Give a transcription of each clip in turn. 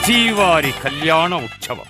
శ్రీవారి కళ్యాణ ఉత్సవం.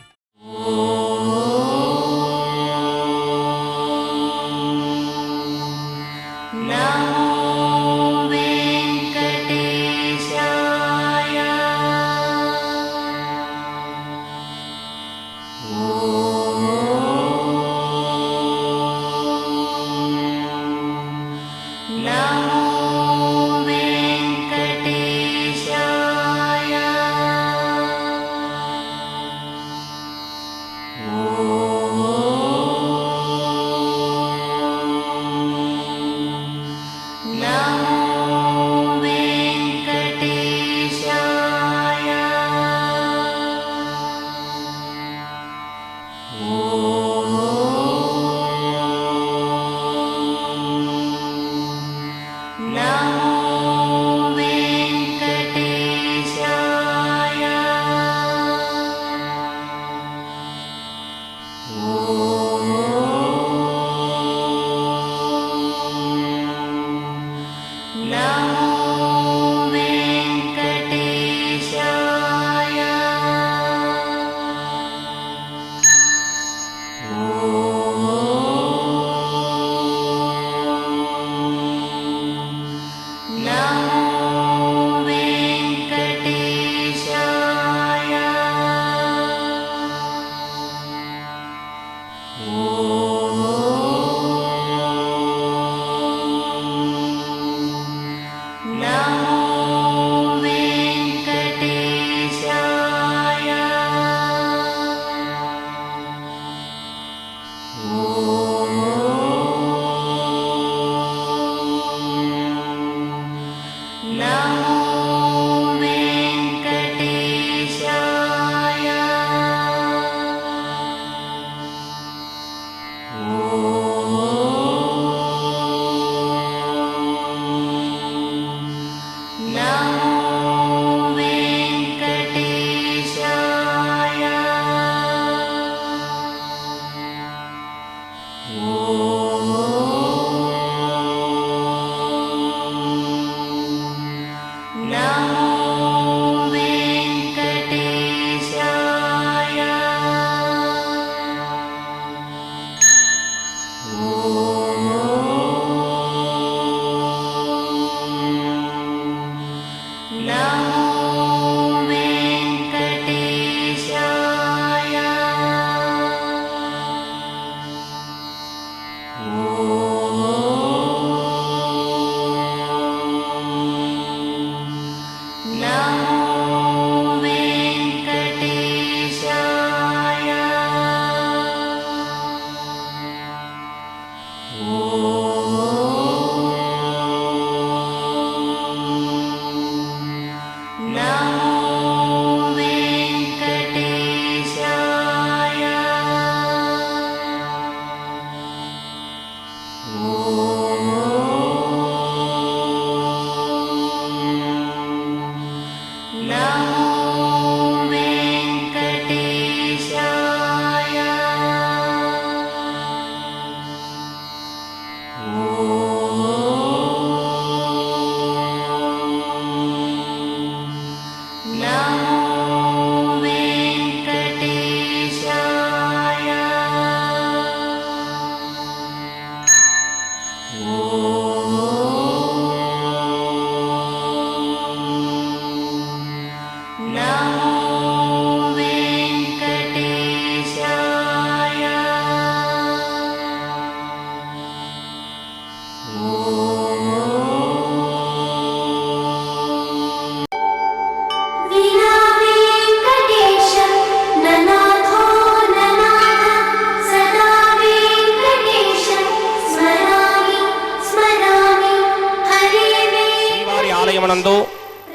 ఆలయమునందు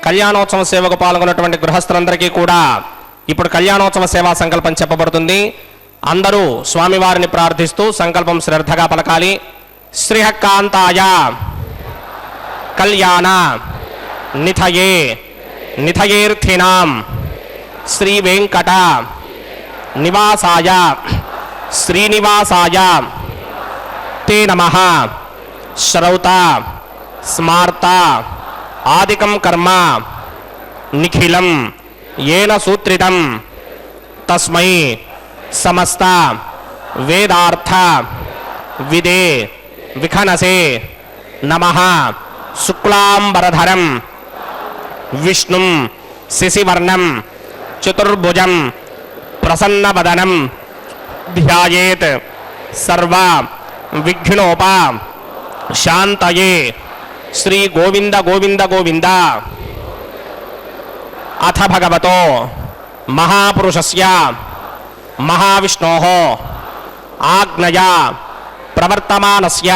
కళ్యాణోత్సవ సేవకు పాల్గొన్నటువంటి గృహస్థులందరికీ కూడా ఇప్పుడు కళ్యాణోత్సవ సేవా సంకల్పం చెప్పబడుతుంది. అందరూ స్వామివారిని ప్రార్థిస్తూ సంకల్పం శ్రద్ధగా పలకాలి. శ్రీహకాంతాయ కళ్యాణ నిథయే నిథయేర్థినాం శ్రీ వెంకట నివాసాయ శ్రీనివాసాయ తే నమః. శ్రౌత స్మార్త ఆదికం కర్మ నిఖిలం येन सूत्रितं तस्मै समस्त वेदार्थ विदे विखनसे नमः। शुक्लांबरधरं विष्णुं शशिवर्णं चतुर्भुजं प्रसन्नवदनं ध्यायेत् सर्व विघ्नोपा शांतये। श्री गोविंद गोविंद गोविंद। अथ भगवतो महापुरुषस्य महाविष्णोः आज्ञया प्रवर्तमानस्य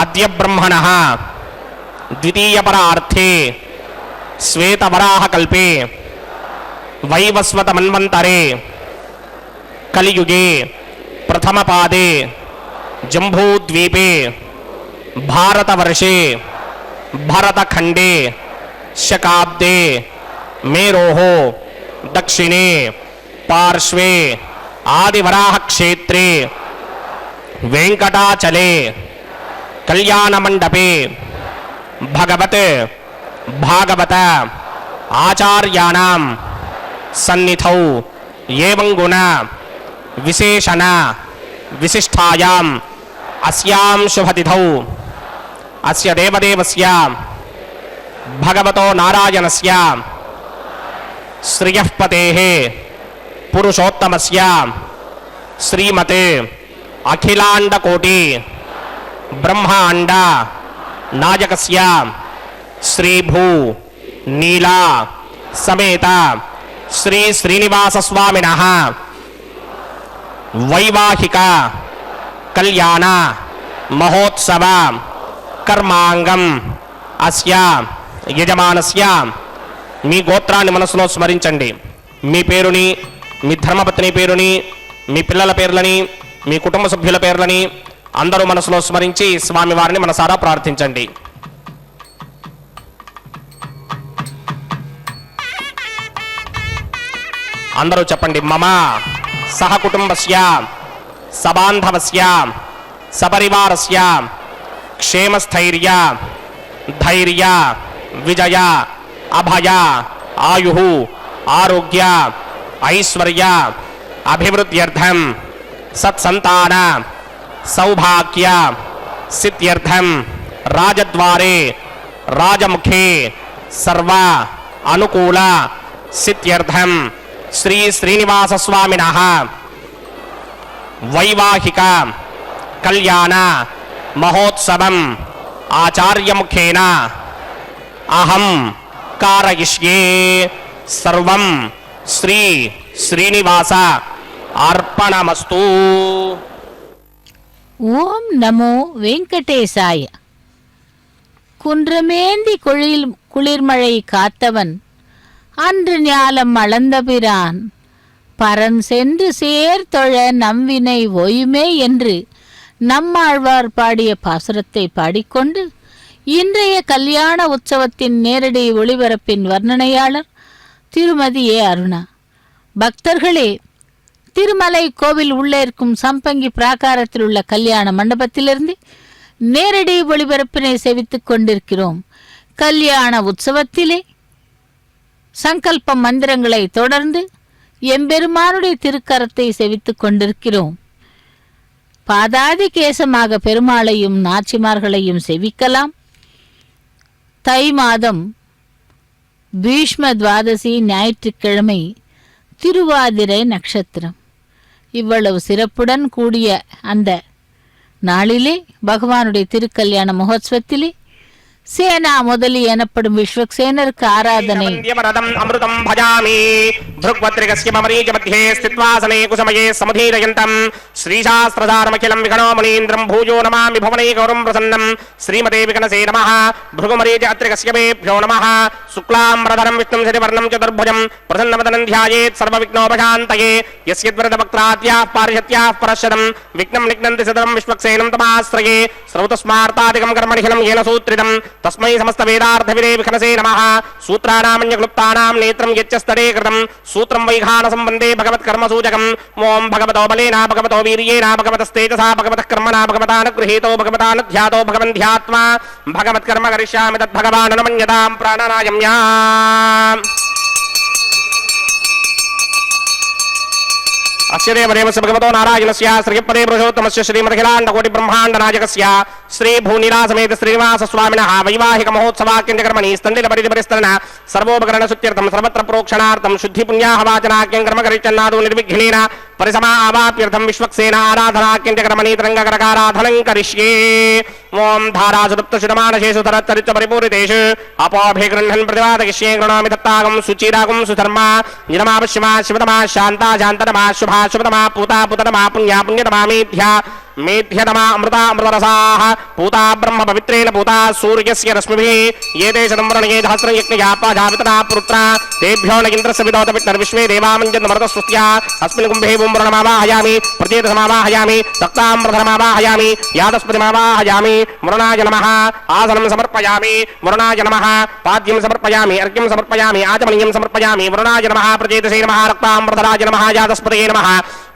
अद्य ब्रह्मणः द्वितीयपरार्थे श्वेतवराहकल्पे वैवस्वतमन्वन्तरे कलियुगे प्रथमपादे जम्बूद्वीपे भारतवर्षे भरतखण्डे शकाब्दे मेरोः दक्षिणे पार्श्वे आदिवराहक्षेत्रे वेंकटाचले कल्याणमण्डपे भगवत भागवत आचार्याणां सन्निधौ एवं गुण विशेषण विशिष्टायाम् अस्यां शुभतिथौ अस्य देवदेवस्य भगवतो नारायणस्य श्रियः पतेः पुरुषोत्तमस्य श्रीमते अखिलाण्डकोटि ब्रह्माण्ड नायकस्य श्रीभू नीला समेत श्री श्रीनिवास स्वामिनः वैवाहिक कल्याण महोत्सव कर्मांगम अस्य यजमानस्य మీ గోత్రాన్ని మనసులో స్మరించండి. మీ పేరుని, మీ ధర్మపత్ని పేరుని, మీ పిల్లల పేర్లని, మీ కుటుంబ సభ్యుల పేర్లని అందరూ మనసులో స్మరించి స్వామివారిని మనసారా ప్రార్థించండి. అందరూ చెప్పండి. మమ సహ కుటుంబస్య సబాంధవస్య సపరివారస్య క్షేమస్థైర్య ధైర్య విజయ अभय आयु आरोग्य ऐश्वर्य अभिवृद्ध्यर्थम सत्संतान सौभाग्य सिद्ध्यर्थम राजद्वारे राजमुखे सर्व अनुकूल सिद्ध्यर्थम श्री श्रीनिवास स्वामिनः वैवाहिक कल्याण महोत्सवम आचार्य मुखेन अहम कारयिष्ये सर्वं श्री श्रीनिवास अर्पणमस्तु. ஓம் நமோ வெங்கடேசாய. குன்றமேந்தி குளிர்மழை காத்தவன் அன்று ஞாலம் அளந்தபிரான் பரன் சென்று சேர்தொழ நம்வினை ஓயுமே என்று நம்மாழ்வார் பாடிய பாசுரத்தை பாடிக்கொண்டு இன்றைய கல்யாண உற்சவத்தின் நேரடி ஒளிபரப்பின் வர்ணனையாளர் திருமதி ஏ அருணா. பக்தர்களே, திருமலை கோவில் உள்ளே இருக்கும் சம்பங்கி பிராகாரத்தில் உள்ள கல்யாண மண்டபத்திலிருந்து நேரடி ஒளிபரப்பினை செவித்துக் கொண்டிருக்கிறோம். கல்யாண உற்சவத்திலே சங்கல்ப மந்திரங்களை தொடர்ந்து எம்பெருமானுடைய திருக்கரத்தை செவித்துக் கொண்டிருக்கிறோம். பாதாதி கேசமாக பெருமாளையும் நாச்சிமார்களையும் செவிக்கலாம். தை மாதம் பீஷ்ம துவாதசி ஞாயிற்றுக்கிழமை திருவாதிரை நட்சத்திரம். இவ்வளவு சிறப்புடன் கூடிய அந்த நாளிலே பகவானுடைய திருக்கல்யாண மகோத்சவத்திலே சேனா முதலி எனப்படும் விஸ்வக்சேனருக்கு ஆராதனை. அமிர்தம் பஜாமி भृग्वत्रिकस्य ममरीजमध्ये स्थित्वा सने कुसमये समुदीरयन्तं श्रीशास्त्रधारमखिलं विघ्नो मुनीन्द्रं भूयो नमामि भुवनैकौरं प्रसन्नं श्रीमते विघ्नसे नमः भृगुमरीज अत्रिकस्य मेभ्यो नमः शुक्लाम्बरधरं विष्णुं शशिवर्णं चतुर्भुजं प्रसन्नवदनं ध्यायेत् सर्वविघ्नोपशान्तये यस्यद्वरदवक्त्राद्याः पारिषत्याः परश्वतं विघ्नं निघ्नन्ति सदरं विश्वक्सेनं तमाश्रये श्रौतस्मार्तादिकं कर्मणिखिलं येन सूत्रितं तस्मै समस्तवेदार्थविदे विघ्नसे नमः सूत्राणामन्यक्लुप्तानां नेत्रं यच्चस्तडे कृतं सूत्रं वैघानसम्बन्धे भगवत्कर्मसूचकम् ओं भगवतो बलेन भगवतो वीर्येण भगवतस्तेजसा भगवतः कर्मणा भगवतानुगृहीतो भगवतानुध्यातो भगवन्ध्यात्मा भगवत्कर्म करिष्यामि तद्भगवान् न मन्यतां प्राणनायम्या अस्य देवदेवस्य भगवतो नारायणस्य श्रीपदे पुरुषोत्तमस्य श्रीमदखिलाण्डकोटि ब्रह्माण्ड नायकस्य श्री भूनिलासमेत श्रीनिवास स्वामिनः वैवाहिक महोत्सवाक्यंकर्मणि स्तण्डिल परिस्तरण सर्वोपकरण सुत्यर्थं सर्वत्र प्रोक्षणार्थं शुद्धि पुण्याह वाचनाक्यं कर्म करिष्यन्नादो निर्विघ्नेन परिसमा आवाप्यर्थं विश्वक्सेना आराधनाक्यंकर्मणि तरङ्गकरकाराधनं करिष्ये ओम धारासुप्तशुडमानशेषु तरच्चरित्र परिपूरितेषु अपोभे गृह्णन् प्रतिपादयिष्ये गृह्णामि दत्तागं सुचिरागं सुधर्मा निरमावश्यमा शिवतमा शान्ता शान्ततमा शुभा शुभतमा पूता पुततमा पुण्या पुण्यतमा मेध्या मेध्यतमा अमृता अमृतरसाः पूता ब्रह्म पवित्रेण पूता सूर्यस्य रश्मिभिः ये ते शतंवरणये सहस्रं यज्ञया पाजावितरा पुत्रा तेभ्यो न इन्द्रस्य विदोत विष्णुर्विश्वे देवामञ्जन्मरुतस्तुत्या अस्मिन् कुम्भे बुम्बरणमावाहयामि प्रचेतसमावाहयामि तक्ताम्रधरमावाहयामि यादस्पतिमावाहयामि वरुणाय नमः आसनं समर्पयामि वरुणाय नमः पाद्यं समर्पयामि अर्घ्यं समर्पयामि आचमनीयं समर्पयामि वरुणाय नमः प्रचेतसे नमः रक्ताम्रधराय नमः यादस्पतये नमः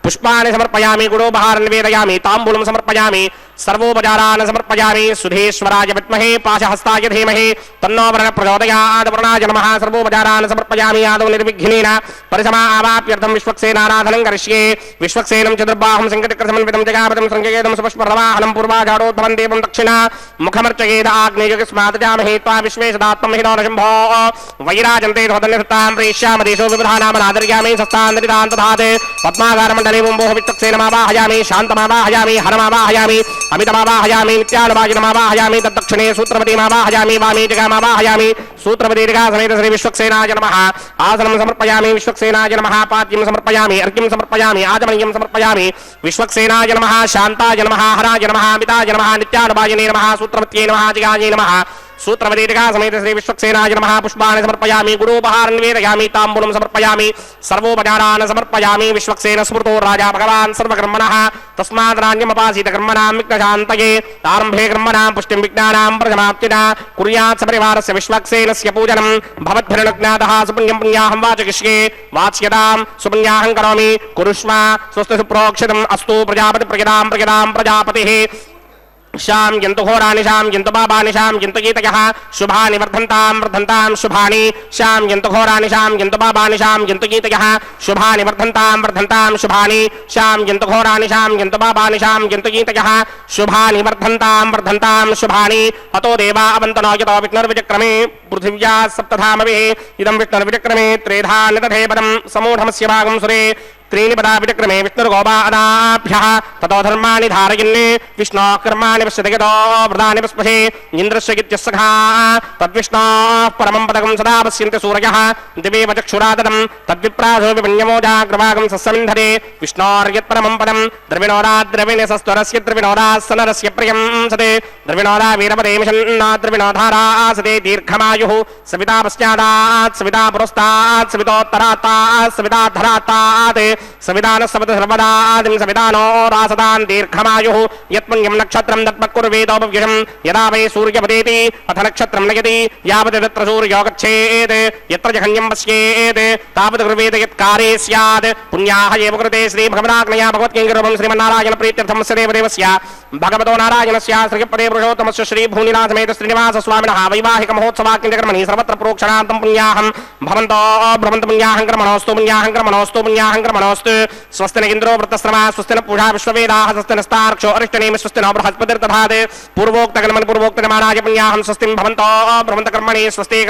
पुष्पाणि समर्पयामि गुडोपहारं निवेदयामि ताम्बूलं समर्पयामि सर्वोपचारान् समर्पयामि सुधेश्वराय विद्महे पाशहस्ताय धीमहि तन्नो वरुणः प्रचोदयात् वरुणाय नमः सर्वोपचारान् समर्पयामि आदौ निर्विघ्नेन परिसमा आवाप्यर्थं विश्वक्सेनाराधनं करिष्ये विश्वक्सेनं चतुर्बाहुं सङ्कटकृतसमन्वितं जगापदं सङ्केतं सुपुष्पप्रवाहनं पूर्वाघाटोद्भवं देवं दक्षिणा मुखमर्चयेद आग्नेयस्मादजामहे त्वा विश्वेशदात्मं हिदोनशम्भो वैराजन्ते धोदन्यसत्तां प्रेष्यामदेशो विबुधानामनादर्यामि सस्तान्दरितां तथात् पद्माकारमण्डले बुम्बोः विश्वक्सेनमावाहयामि शान्तमावाहयामि हरमावाहयामि अमितमावाहयामि नित्यानुवाजिनमावाहयामि तद्दक्षिणे सूत्रपतिमावाहयामि वामे जगामावाहयामि सूत्रपतिर्गा समेत श्री विश्वक्सेनाय नमः आसनं समर्पयामि विश्वक्सेनाय नमः पाद्यं समर्पयामि अर्घ्यं समर्पयामि आचमनीयं समर्पयामि विश्वक्सेनाय नमः शान्ताय नमः हराय नमः अमिताय नमः नित्यानुवाजिने नमः सूत्रपत्ये नमः जगायै नमः सूत्रपतिर्गा समेत श्री विश्वक्सेनाय नमः पुष्पाणि समर्पयामि गुडोपहारं निवेदयामि ताम्बूलं समर्पयामि सर्वोपचारान् समर्पयामि विश्वक्सेन स्मृतो राजा भगवान् सर्वकर्मणः तस्मात् राज्ञमपासीत कर्मणां विघ्नशान्तये आरम्भे कर्मणां पुष्टिं विज्ञानां प्रसमाप्तिना कुर्यात् सपरिवारस्य विश्वक्सेनस्य पूजनं भवद्भिर्नज्ञातः सुपुण्यं पुण्याहं वाचयिष्ये वाच्यतां सुपुण्याहं करोमि कुरुष्व स्वस्ति सुप्रोक्षितम् अस्तु प्रजापतिप्रजदां प्रजदां प्रजापतिः शाम यंतु घोरानि शाम यंतु पापानि शाम यंतु गीतयः शुभानि वर्धन्तां शुभानि शाम यंतु घोरानि शाम यंतु पापानि शाम यंतु गीतयः शुभानि वर्धन्तां शुभानि शाम यंतु घोरानि शाम यंतु पापानि शाम यंतु गीतयः शुभानि वर्धन्तां शुभानि अतो देवा अवन्तनो यतो विष्णुर्विचक्रमे पृथिव्या सप्तधामभिः इदं विष्णुर्विचक्रमे त्रेधा निदधे पदं समूढमस्य भागं सुरे त्रीणि पदा विचक्रमे विष्णुर्गोपादाभ्यः ततो धर्माणि धारयन् विष्णोः कर्माणि पश्यति यतो व्रतानि पस्पशे इन्द्रस्य गित्यस्सखा तद्विष्णोः परमं पदकं सदा पश्यन्ति सूरयः दिवेव चक्षुरादनं तद्विप्रासो विपण्यमोजाग्रभागं सस्समिन्धते विष्णोर्यत्परमं पदं द्रविणोदाद्रविणसस्त्वरस्य द्रविणोदास्सनरस्य प्रियं सते द्रविणोदा वीरपदे मिषन्ना द्रविणोधारासते दीर्घमायुः सविता पश्चादात् सविता पुरस्तात् सवितोत्तरात्तात् सविताधरात्तात् सविधान सवत सर्वदादिं सविधानो रासदान दीर्घमायुः यत्पुण्यं नक्षत्रं दत्मकुर्वेदोपव्ययं यदा वै सूर्यपदेति अथ नक्षत्रं नयति यावत् तत्र सूर्यो गच्छेत् यत्र जघन्यं पश्येत् तावत् कुर्वेद यत्कार्ये स्यात् पुण्याः एव कृते श्री भगवदाज्ञया भगवत्किङ्कररूपं श्रीमन्नारायण प्रीत्यर्थं सदेवदेवस्य भगवतो नारायणस्य श्रीपदे पुरुषोत्तमस्य श्री भूनिनाथमेत श्रीनिवास स्वामिनः वैवाहिक महोत्सवाक्यंकर्मणि सर्वत्र प्रोक्षणार्थं पुण्याहं भवन्तो भ्रमन्तु पुण्याहं कर्मणोऽस्तु पुण्याहं कर्मणोऽस्तु पुण्याहं कर्मणोऽस्तु स्वस्ति न इन्द्रो वृत्तश्रमा स्वस्ति न पूषा विश्ववेदाः स्वस्ति नस्तार्क्ष्यो अरिष्टनेमि स्वस्ति न बृहस्पतिर्दधात् पूर्वोक्तकर्मन् पूर्वोक्तनिर्माणाय पुण्याहं स्वस्तिं भवन्तो भ्रमन्तकर्मणि स्वस्ति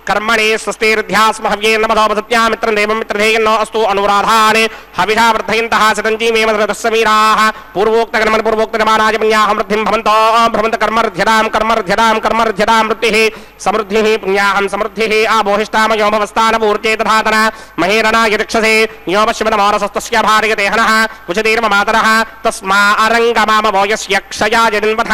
कर्मणि स्वस्तिर्ध्यास्म हव्ये नमतो सत्या मित्रं देवं मित्रधेयन्नो अस्तु अनुराधान् हविषा वर्धयन्तः सतञ्जीमेव समीराः पूर्वोक्तकर्मन् पूर्वोक्तनिर्माणाय पुण्याहं वृद्धिं भवन्तो भ्रमन्तकर्मर्ध्यतां वृत्तिः समृद्धिः पुण्याहं समृद्धिः आबोहिष्टामयो भवस्थानपूर्चे तथातन महेरणाय रक्षसे यो पश्यमदमोरसस्तस्य भार्यते हनः कुशतीर्ममातरः तस्मा अरङ्गमामवो यस्य क्षयाय दिन्वथ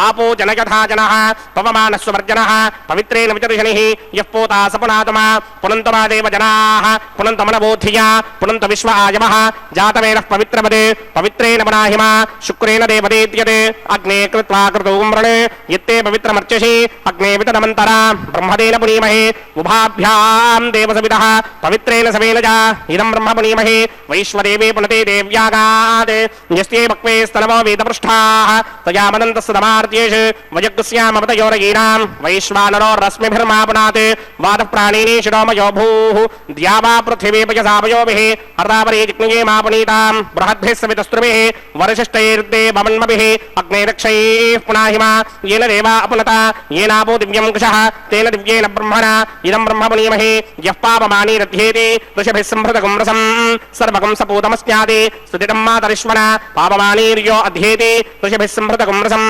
आपो जनयथा जनः पवमानस्ववर्जनः पवित्रेण विचर्षणिः यः पोता सपुनातमा पुनन्तमा देव जनाः पुनन्तमनबोधिया पुनन्त विश्व आयमः जातमेनः पवित्रपदे पवित्रेण पुनाहिमा शुक्रे पवित्रेण देवदेत्यते अग्ने कृत्वा कृतोम्रणे यत्ते पवित्रमर्चसि अग्ने वितनमन्तरा ब्रह्मदेन पुनीमहे उभाभ्यां देवसविदः पवित्रेण सवेन च इदं ब्रह्म पुनीमहे वैश्वदेवे पुनते देव्यागात् यस्ते बक्वे स्तनवो वेदपृष्ठाः तयामनन्तस्य दमार्त्येष वजग्स्यामवतयोरगीनां वैश्वानरो रश्मिभिर्मापुनात् वादप्राणिनी शिरोमयो भूः द्यावा पृथिवी पयसावयोभिः अर्धापरे जिग्नये मापुनीतां बृहद्भिः सवितस्त्रुभिः वरशिष्टैर्दे भवन्मभिः अग्ने रक्षैः पुनाहिमा येन देवा अपुनता येनापो दिव्यं कुशः तेन दिव्येन ब्रह्मणा इदं ब्रह्म पुनीमहे यः पापमानीरध्येति ऋषिभिः सम्भृतगुं रसं सर्वगं सपूतमस्यादि स्तुतितं मातरिश्वना पापमानीर्यो अध्येति ऋषिभिः सम्भृतगुं रसं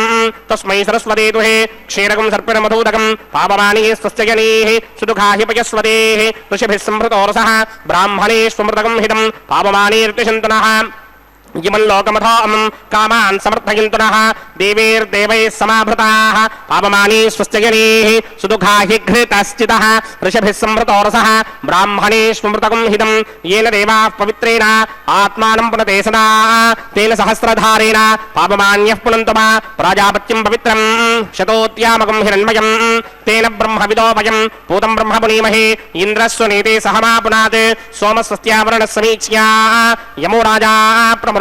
तस्मै सरस्वती दुहे क्षीरगं सर्पिणमधूदकं पापमानी स्वस्य जनीः सुदुःखाहि पयस्वतेः ऋषिभिः सम्भृतो रसः ब्राह्मणे स्वमृतगं हितं पापमानीर्तिशन्तुनः इमं लोकमथोऽमं कामान् समर्थयन्तुनः देवैर्देवैः समाभृताः पापमानी स्वस्य जनीः सुदुःखा हि घृतश्चितः ऋषभिः सम्भृतो रसः ब्राह्मणेष्वमृतकं हितं येन देवाः पवित्रेण आत्मानं पुनते सदा तेन सहस्रधारेण पापमान्यः पुनन्तु मा प्राजापत्यं पवित्रं शतोत्यामकं हिरण्मयं तेन ब्रह्मविदोपयं पूतं ब्रह्म पुनीमहे इन्द्रस्वनीते सहमा पुनात् सोमस्वस्त्यावरणः समीक्ष्या यमो राजा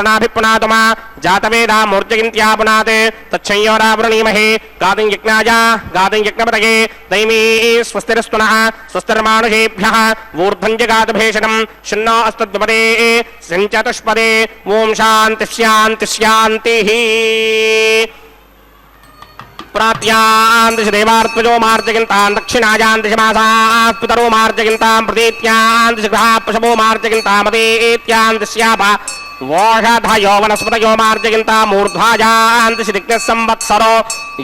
नाभिपुनातुमा जातवेदा मूर्जयन्त्या पुनात् तच्छंयोरावृणीमहे गादिं यज्ञाय गादिं यज्ञपतये दैमी स्वस्तिरस्तुनः स्वस्तिर्मानुषेभ्यः ऊर्ध्वं जगातभेषणं शन्नो अस्तद्विपदे सञ्चतुष्पदे ॐ शान्तिः शान्तिः शान्तिः प्रात्यान्दिश देवार्त्वजो मार्जयन्तां दक्षिणायान्दिश मासाः पितरो मार्जयन्तां प्रतीत्यान्दिश गृहाः पशवो मार्जयन्तामदेत्यान्दिश्यापा वोषधयो वनस्पतयो मार्जयन्तामूर्ध्वाजान्दिश संवत्सरो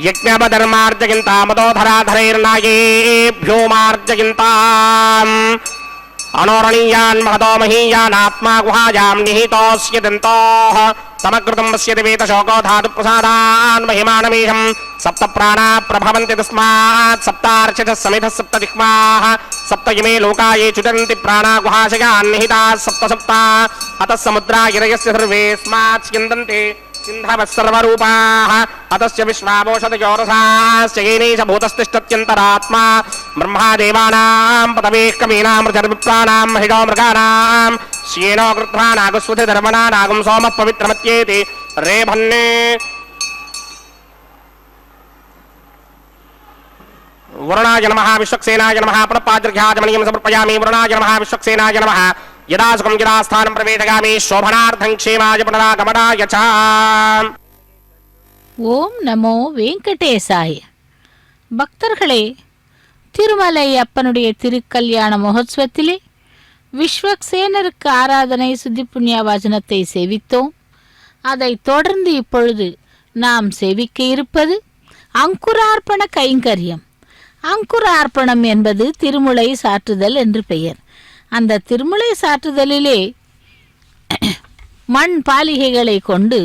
यज्ञपदर्मार्जयन्तामदोधराधरैर्नायेभ्यो मार्जयन्ताम् अनोरणीयान् महतो महीयानात्मा गुहायां निहितोऽस्य दन्तोः तमकृतं पश्यति वेतशोको धातुप्रसादान् महिमानमीशं सप्त प्राणा प्रभवन्ति तस्मात् सप्तार्चितः समिधः सप्त जिह्वाः सप्त इमे लोका ये चुचन्ति प्राणा गुहाशयान् निहिताः सप्त सप्ता अतः समुद्रा गिरयस्य सर्वेऽस्मात् स्यन्दन्ते सिन्धवः सर्वरूपाः अतस्य विश्वावोषधयोरसास्य येनैष भूतस्तिष्ठत्यन्तरात्मा ब्रह्मादेवानां पदवेः कवीनां ऋजर्विप्राणां महिषो मृगाणां श्येनो कृत्वा नागस्वति धर्मणा नागं सोमः पवित्रमत्येति रेभन्ने वरुणाय नमः विश्वक्सेनाय नमः प्रणपाद्र्घ्याजमनीयं समर्पयामि वरुणाय नमः विश्वक्सेनाय नमः यदा सुखं यदा स्थानं प्रवेशयामि शोभनार्थं क्षेमाय पुनरागमनाय च ஓம் நமோ வெங்கடேசாய. பக்தர்களே, திருமலை அப்பனுடைய திருக்கல்யாண மகோத்சவத்திலே விஸ்வக்சேனருக்கு ஆராதனை சுத்தி புண்ணிய வாசனத்தை சேவித்தோம். அதை தொடர்ந்து இப்பொழுது நாம் சேவிக்க இருப்பது அங்குரார்ப்பண கைங்கரியம். அங்குரார்ப்பணம் என்பது திருமுலை சாற்றுதல் என்று பெயர். அந்த திருமுலை சாற்றுதலிலே மண் பாலிகைகளை கொண்டு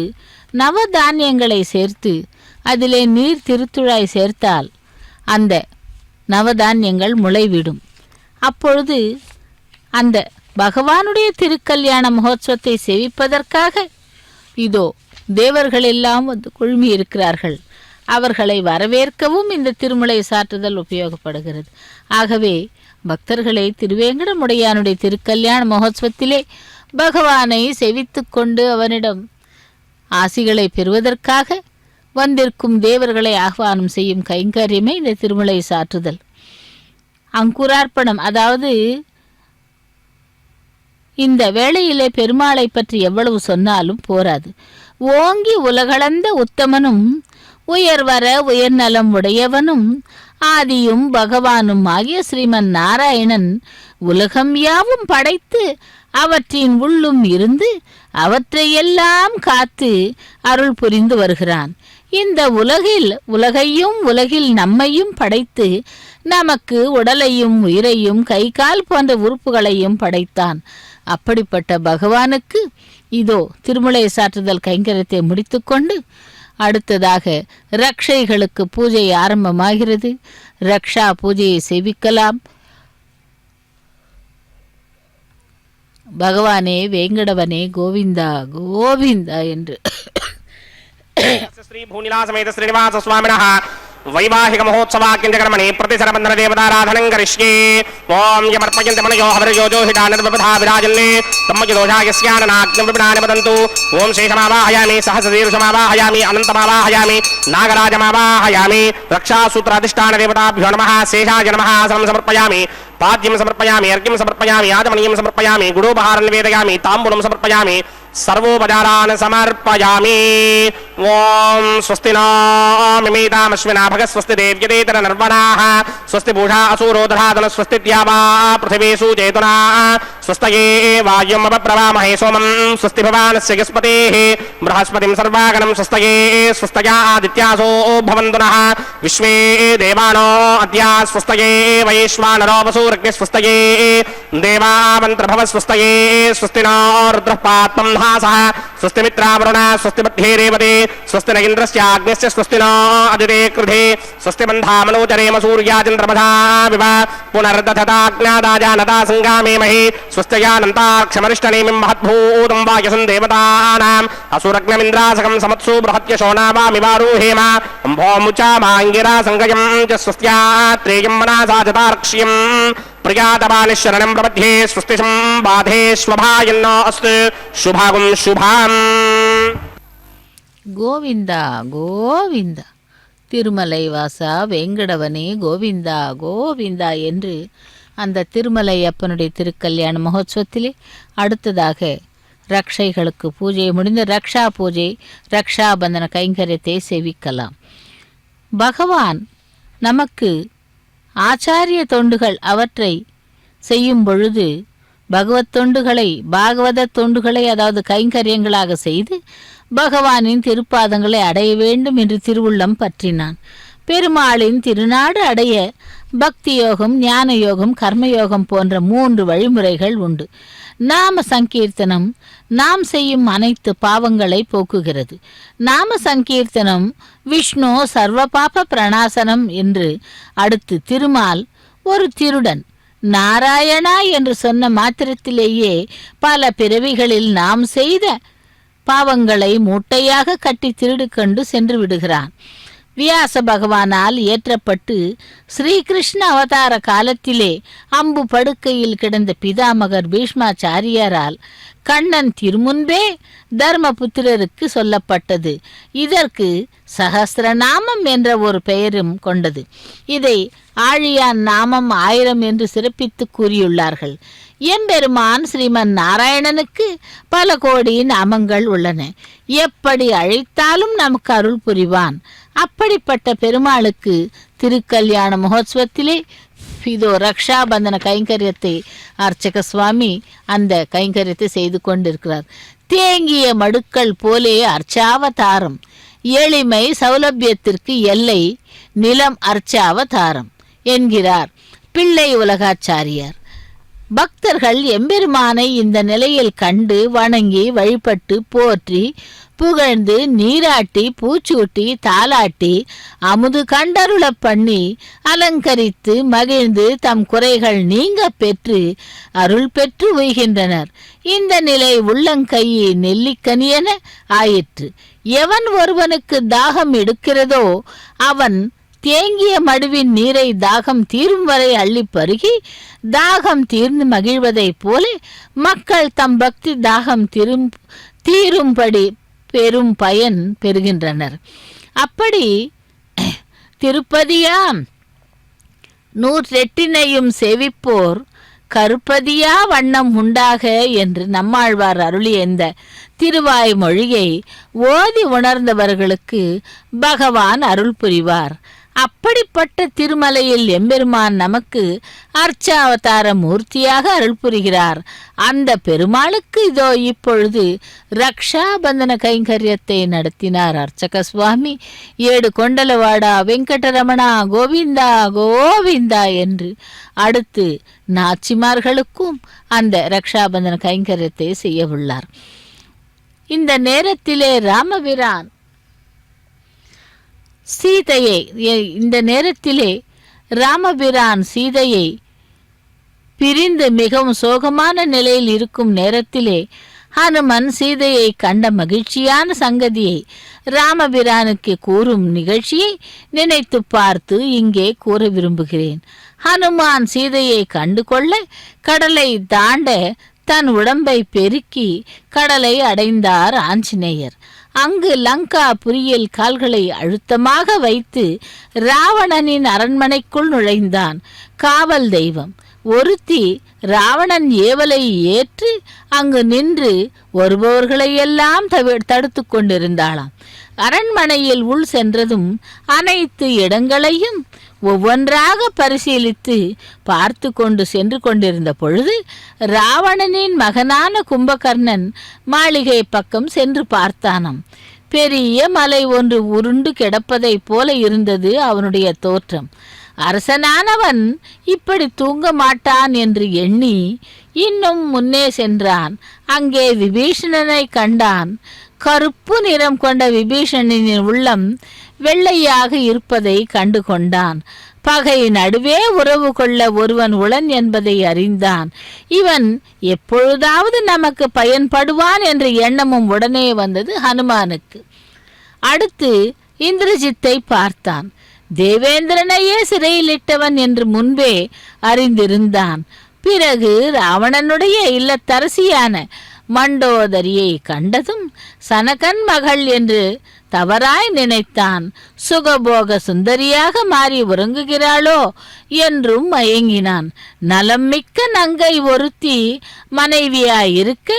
நவதானியங்களை சேர்த்து அதிலே நீர் திருத்துழாய் சேர்த்தால் அந்த நவதானியங்கள் முளைவிடும். அப்பொழுது அந்த பகவானுடைய திருக்கல்யாண மகோத்சவத்தை சேவிப்பதற்காக இதோ தேவர்கள் எல்லாம் வந்து குழுமி இருக்கிறார்கள். அவர்களை வரவேற்கவும் இந்த திருமுலை சாற்றுதல் உபயோகப்படுகிறது. ஆகவே பக்தர்களை திருவேங்கடமுடையானுடைய திருக்கல்யாண மகோத்சவத்திலே பகவானை செவித்து கொண்டு அவனிடம் ஆசிகளை பெறுவதற்காக வந்திருக்கும் தேவர்களை ஆஹ்வானம் செய்யும் கைங்கரியமே இந்த திருமுலை சாற்றுதல். அங்குரார்ப்பணம், அதாவது இந்த வேளையிலே பெருமாளை பற்றி எவ்வளவு சொன்னாலும் போராது. ஓங்கி உலகளந்த உத்தமனும் உயர்வர உயர்நலம் உடையவனும் ஆதியும் பகவானும் ஆகிய ஸ்ரீமன் நாராயணன் உலகம் யாவும் படைத்து அவற்றின் உள்ளும் இருந்து அவற்றையெல்லாம் காத்து அருள் புரிந்து வருகிறான். இந்த உலகையும் உலகில் நம்மையும் படைத்து நமக்கு உடலையும் உயிரையும் கை கால் போன்ற உறுப்புகளையும் படைத்தான். அப்படிப்பட்ட பகவானுக்கு இதோ திருமுலை சாற்றுதல் கைங்கரியத்தை முடித்துக்கொண்டு அடுத்ததாக ரக்ஷைகளுக்கு பூஜை ஆரம்பமாகிறது. ரக்ஷா பூஜையை சேவிக்கலாம். பகவானே வேங்கடவனே கோவிந்தா கோவிந்தா என்று श्री भूनिला समेत श्रीनिवास स्वामिनः वैवाहिक महोत्सवाक्यंजकर्मणि प्रतिसरबंधन देवताराधनं करिष्ये। ओम यमर्पयन्ते मनयो हविर्योजो हिडानद्वपथा विराजन्ने तम्मजदोषायस्याननाग्नं विपणानि वदन्तु। ओम शेषमावाहयामि सहस्रदीर्घमावाहयामि अनन्तमावाहयामि नागराजमावाहयामि रक्षासूत्राधिष्ठान देवताभ्यो नमः। शेषाय नमः आसनं समर्पयामि पाद्यं समर्पयामि अर्घ्यं समर्पयामि आचमनीयं समर्पयामि गुडोपहारं निवेदयामि ताम्बूलं समर्पयामि सर्वोपचारान् समर्पयामि। ओम स्वस्ति नो मिमीतामश्विना भगः स्वस्ति देव्यतेतर नर्वणाः स्वस्ति पूषा असूरो दधातन स्वस्ति द्यावा पृथिवी सुचेतना स्वस्तये वायुम् अपप्रवामहे सोमं स्वस्ति भवानस्य यस्पतेः बृहस्पतिं सर्वागणं स्वस्तये स्वस्तया आदित्यासो भवन्तु नः विश्वे देवानो अद्या स्वस्तये वैश्वानरो वसूरग्निः स्वस्तये देवामन्त्रभव स्वस्तये स्वस्ति नो रुद्रः पात्मं हासः स्वस्ति मित्रावरुणा स्वस्ति मध्ये रेवते स्वस्ति न इन्द्रस्याग्निस्य स्वस्ति नो अदिते कृधे स्वस्ति बन्धामनोचरेम सूर्याचन्द्रमधा विवा पुनर्दधताज्ञादाजानता सङ्गामेमहि स्वस्त्ययानन्ताक्षमरिष्टनेमिं महद्भूतं वायसं देवतानाम् असुरग्नमिन्द्रासकं समत्सु बृहत्यशोनावामिवारुहेम अम्भोमुचामाङ्गिरा सङ्गयं च स्वस्त्यात्रेयं मनासा जतार्क्ष्यम् प्रियातमानिशरणं प्रपद्ये स्वस्ति संबाधे स्वभायन्नो अस्तु शुभागुं शुभाम्। கோவிந்தா கோவிந்தா திருமலை வாசா வேங்கடவனே கோவிந்தா கோவிந்தா என்று அந்த திருமலை அப்பனுடைய திருக்கல்யாண மகோத்சவத்திலே அடுத்ததாக ரக்ஷைகளுக்கு பூஜை முடிந்த ரக்ஷா பூஜை ரக்ஷாபந்தன கைங்கரியத்தை சேவிக்கலாம். பகவான் நமக்கு ஆச்சாரிய தொண்டுகள் அவற்றை செய்யும் பொழுது பாகவத தொண்டுகளை அதாவது கைங்கரியங்களாக செய்து பகவானின் திருப்பாதங்களை அடைய வேண்டும் என்று திருவுள்ளம் பற்றினான். பெருமாளின் திருநாடு அடைய பக்தி யோகம், ஞான யோகம், கர்மயோகம் போன்ற 3 வழிமுறைகள் உண்டு. நாம சங்கீர்த்தனம் நாம் செய்யும் அனைத்து பாவங்களை போக்குகிறது. நாம சங்கீர்த்தனம் விஷ்ணு சர்வ பாப பிரணாசனம் என்று. அடுத்து திருமால் ஒரு திருடன். நாராயணா என்று சொன்ன மாத்திரத்திலேயே பல பிறவிகளில் நாம் செய்த பாவங்களை மூட்டையாக கட்டி திருடு கண்டு சென்று விடுகிறான். வியாச பகவானால் ஏற்றப்பட்டு ஸ்ரீகிருஷ்ண அவதார காலத்திலே அம்பு படுக்கையில் கிடந்த பிதாமகர் பீஷ்மாச்சாரியாரால் கண்ணன் திருமுன்பே தர்மபுத்திரருக்கு சொல்லப்பட்டது. இதற்கு சகஸ்ரநாமம் என்ற ஒரு பெயரும் கொண்டது. இதை ஆழியான் நாமம் 1000 என்று சிறப்பித்து கூறியுள்ளார்கள். எம்பெருமான் ஸ்ரீமன் நாராயணனுக்கு பல கோடி நாமங்கள் உள்ளன. எப்படி அழைத்தாலும் நமக்கு அருள் புரிவான். அப்படிப்பட்ட பெருமாளுக்கு திருக்கல்யாண மகோத்சவத்திலே இதோ ரக்ஷாபந்தன கைங்கரியத்தை அர்ச்சக சுவாமி அந்த கைங்கரியத்தை செய்து கொண்டிருக்கிறார். தேங்கிய மடுக்கள் போலே அர்ச்சாவதாரம், எளிமை சௌலபியத்திற்கு எல்லை, நிலம் அர்ச்சாவதாரம் என்கிறார் பிள்ளை உலகாச்சாரியார். பக்தர்கள் எம்பெருமானை இந்த நிலையில் கண்டு வணங்கி வழிபட்டு போற்றி புகழ்ந்து நீராட்டி பூச்சூட்டி தாலாட்டி அமுது கண்டருள பண்ணி அலங்கரித்து மகிழ்ந்து தம் குறைகள் நீங்க பெற்று அருள் பெற்று உய்கின்றனர். இந்த நிலை உள்ளங்கையை நெல்லிக்கனியென ஆயிற்று. எவன் ஒருவனுக்கு தாகம் எடுக்கிறதோ அவன் தேங்கிய மடுவின் நீரை தாகம் தீரும் வரை அள்ளி பருகி தாகம் தீர்ந்து மகிழ்வதைப் போல மக்கள் தம் பக்தி தாகம் தீரும்படி பெரும் பயன் பெறுகின்றனர். அப்படி திருப்பதியாம் 108 சேவிப்போர் கருப்பதியா வண்ணம் உண்டாக என்று நம்மாழ்வார் அருளிய இந்த திருவாய் மொழியை ஓதி உணர்ந்தவர்களுக்கு பகவான் அருள் புரிவார். அப்படிப்பட்ட திருமலையில் எம்பெருமான் நமக்கு அர்ச்சாவதார மூர்த்தியாக அருள் புரிகிறார். அந்த பெருமாளுக்கு இதோ இப்பொழுது ரக்ஷாபந்தன கைங்கரியத்தை நடத்தினார் அர்ச்சக சுவாமி. 7 கொண்டலவாடா வெங்கடரமணா கோவிந்தா கோவிந்தா என்று அடுத்து நாச்சிமார்களுக்கும் அந்த ரக்ஷாபந்தன கைங்கரியத்தை செய்ய உள்ளார். இந்த நேரத்திலே ராமபிரான் சீதையை பிரிந்து மிகவும் சோகமான நிலையில் இருக்கும் நேரத்திலே ஹனுமன் சீதையை கண்ட மகிழ்ச்சியான சங்கதியை ராமபிரானுக்கு கூறும் நிகழ்ச்சியை நினைத்து பார்த்து இங்கே கூற விரும்புகிறேன். ஹனுமான் சீதையை கண்டு கொள்ள கடலை தாண்ட தன் உடம்பை பெருக்கி கடலை அடைந்தார் ஆஞ்சநேயர். அங்கு லங்கா புரியில் கால்களை அழுத்தமாக வைத்து ராவணனின் அரண்மனைக்குள் நுழைந்தான். காவல் தெய்வம் ஒருத்தி ராவணன் ஏவலை ஏற்று அங்கு நின்று வருபவர்களையெல்லாம் தடுத்து கொண்டிருந்தாளாம். அரண்மனையில் உள் சென்றதும் அனைத்து இடங்களையும் ஒவ்வொன்றாக பரிசீலித்து பார்த்து கொண்டு சென்று கொண்டிருந்த பொழுது ராவணனின் மகனான கும்பகர்ணன் மாளிகை பக்கம் சென்று பார்த்தானாம். பெரிய மலை ஒன்று உருண்டு கிடப்பதைப் போல இருந்தது அவனுடைய தோற்றம். அரசனானவன் இப்படி தூங்க மாட்டான் என்று எண்ணி இன்னும் முன்னே சென்றான். அங்கே விபீஷணனை கண்டான். கருப்பு நிறம் கொண்ட விபீஷணனின் உள்ளம் வெள்ளையாக இருப்பதை கண்டு கொண்டான். பகை நடுவே உறவு கொள்ள ஒருவன் உளன் என்பதை அறிந்தான். இவன் எப்பொழுதாவது நமக்கு பயன்படுவான் என்ற எண்ணமும் உடனே வந்தது ஹனுமானுக்கு. அடுத்து இந்திரஜித்தை பார்த்தான். தேவேந்திரனையே சிறையிலிட்டவன் என்று முன்பே அறிந்திருந்தான். பிறகு ராவணனுடைய இல்லத்தரசியான மண்டோதரியை கண்டதும் சனகன் மகள் என்று தவறாய் நினைத்தான். சுகபோக சுந்தரியாக மாறி உறங்குகிறாளோ என்றும் மயங்கினான். நலம் மிக்க நங்கை ஒருத்தி மனைவியாயிருக்க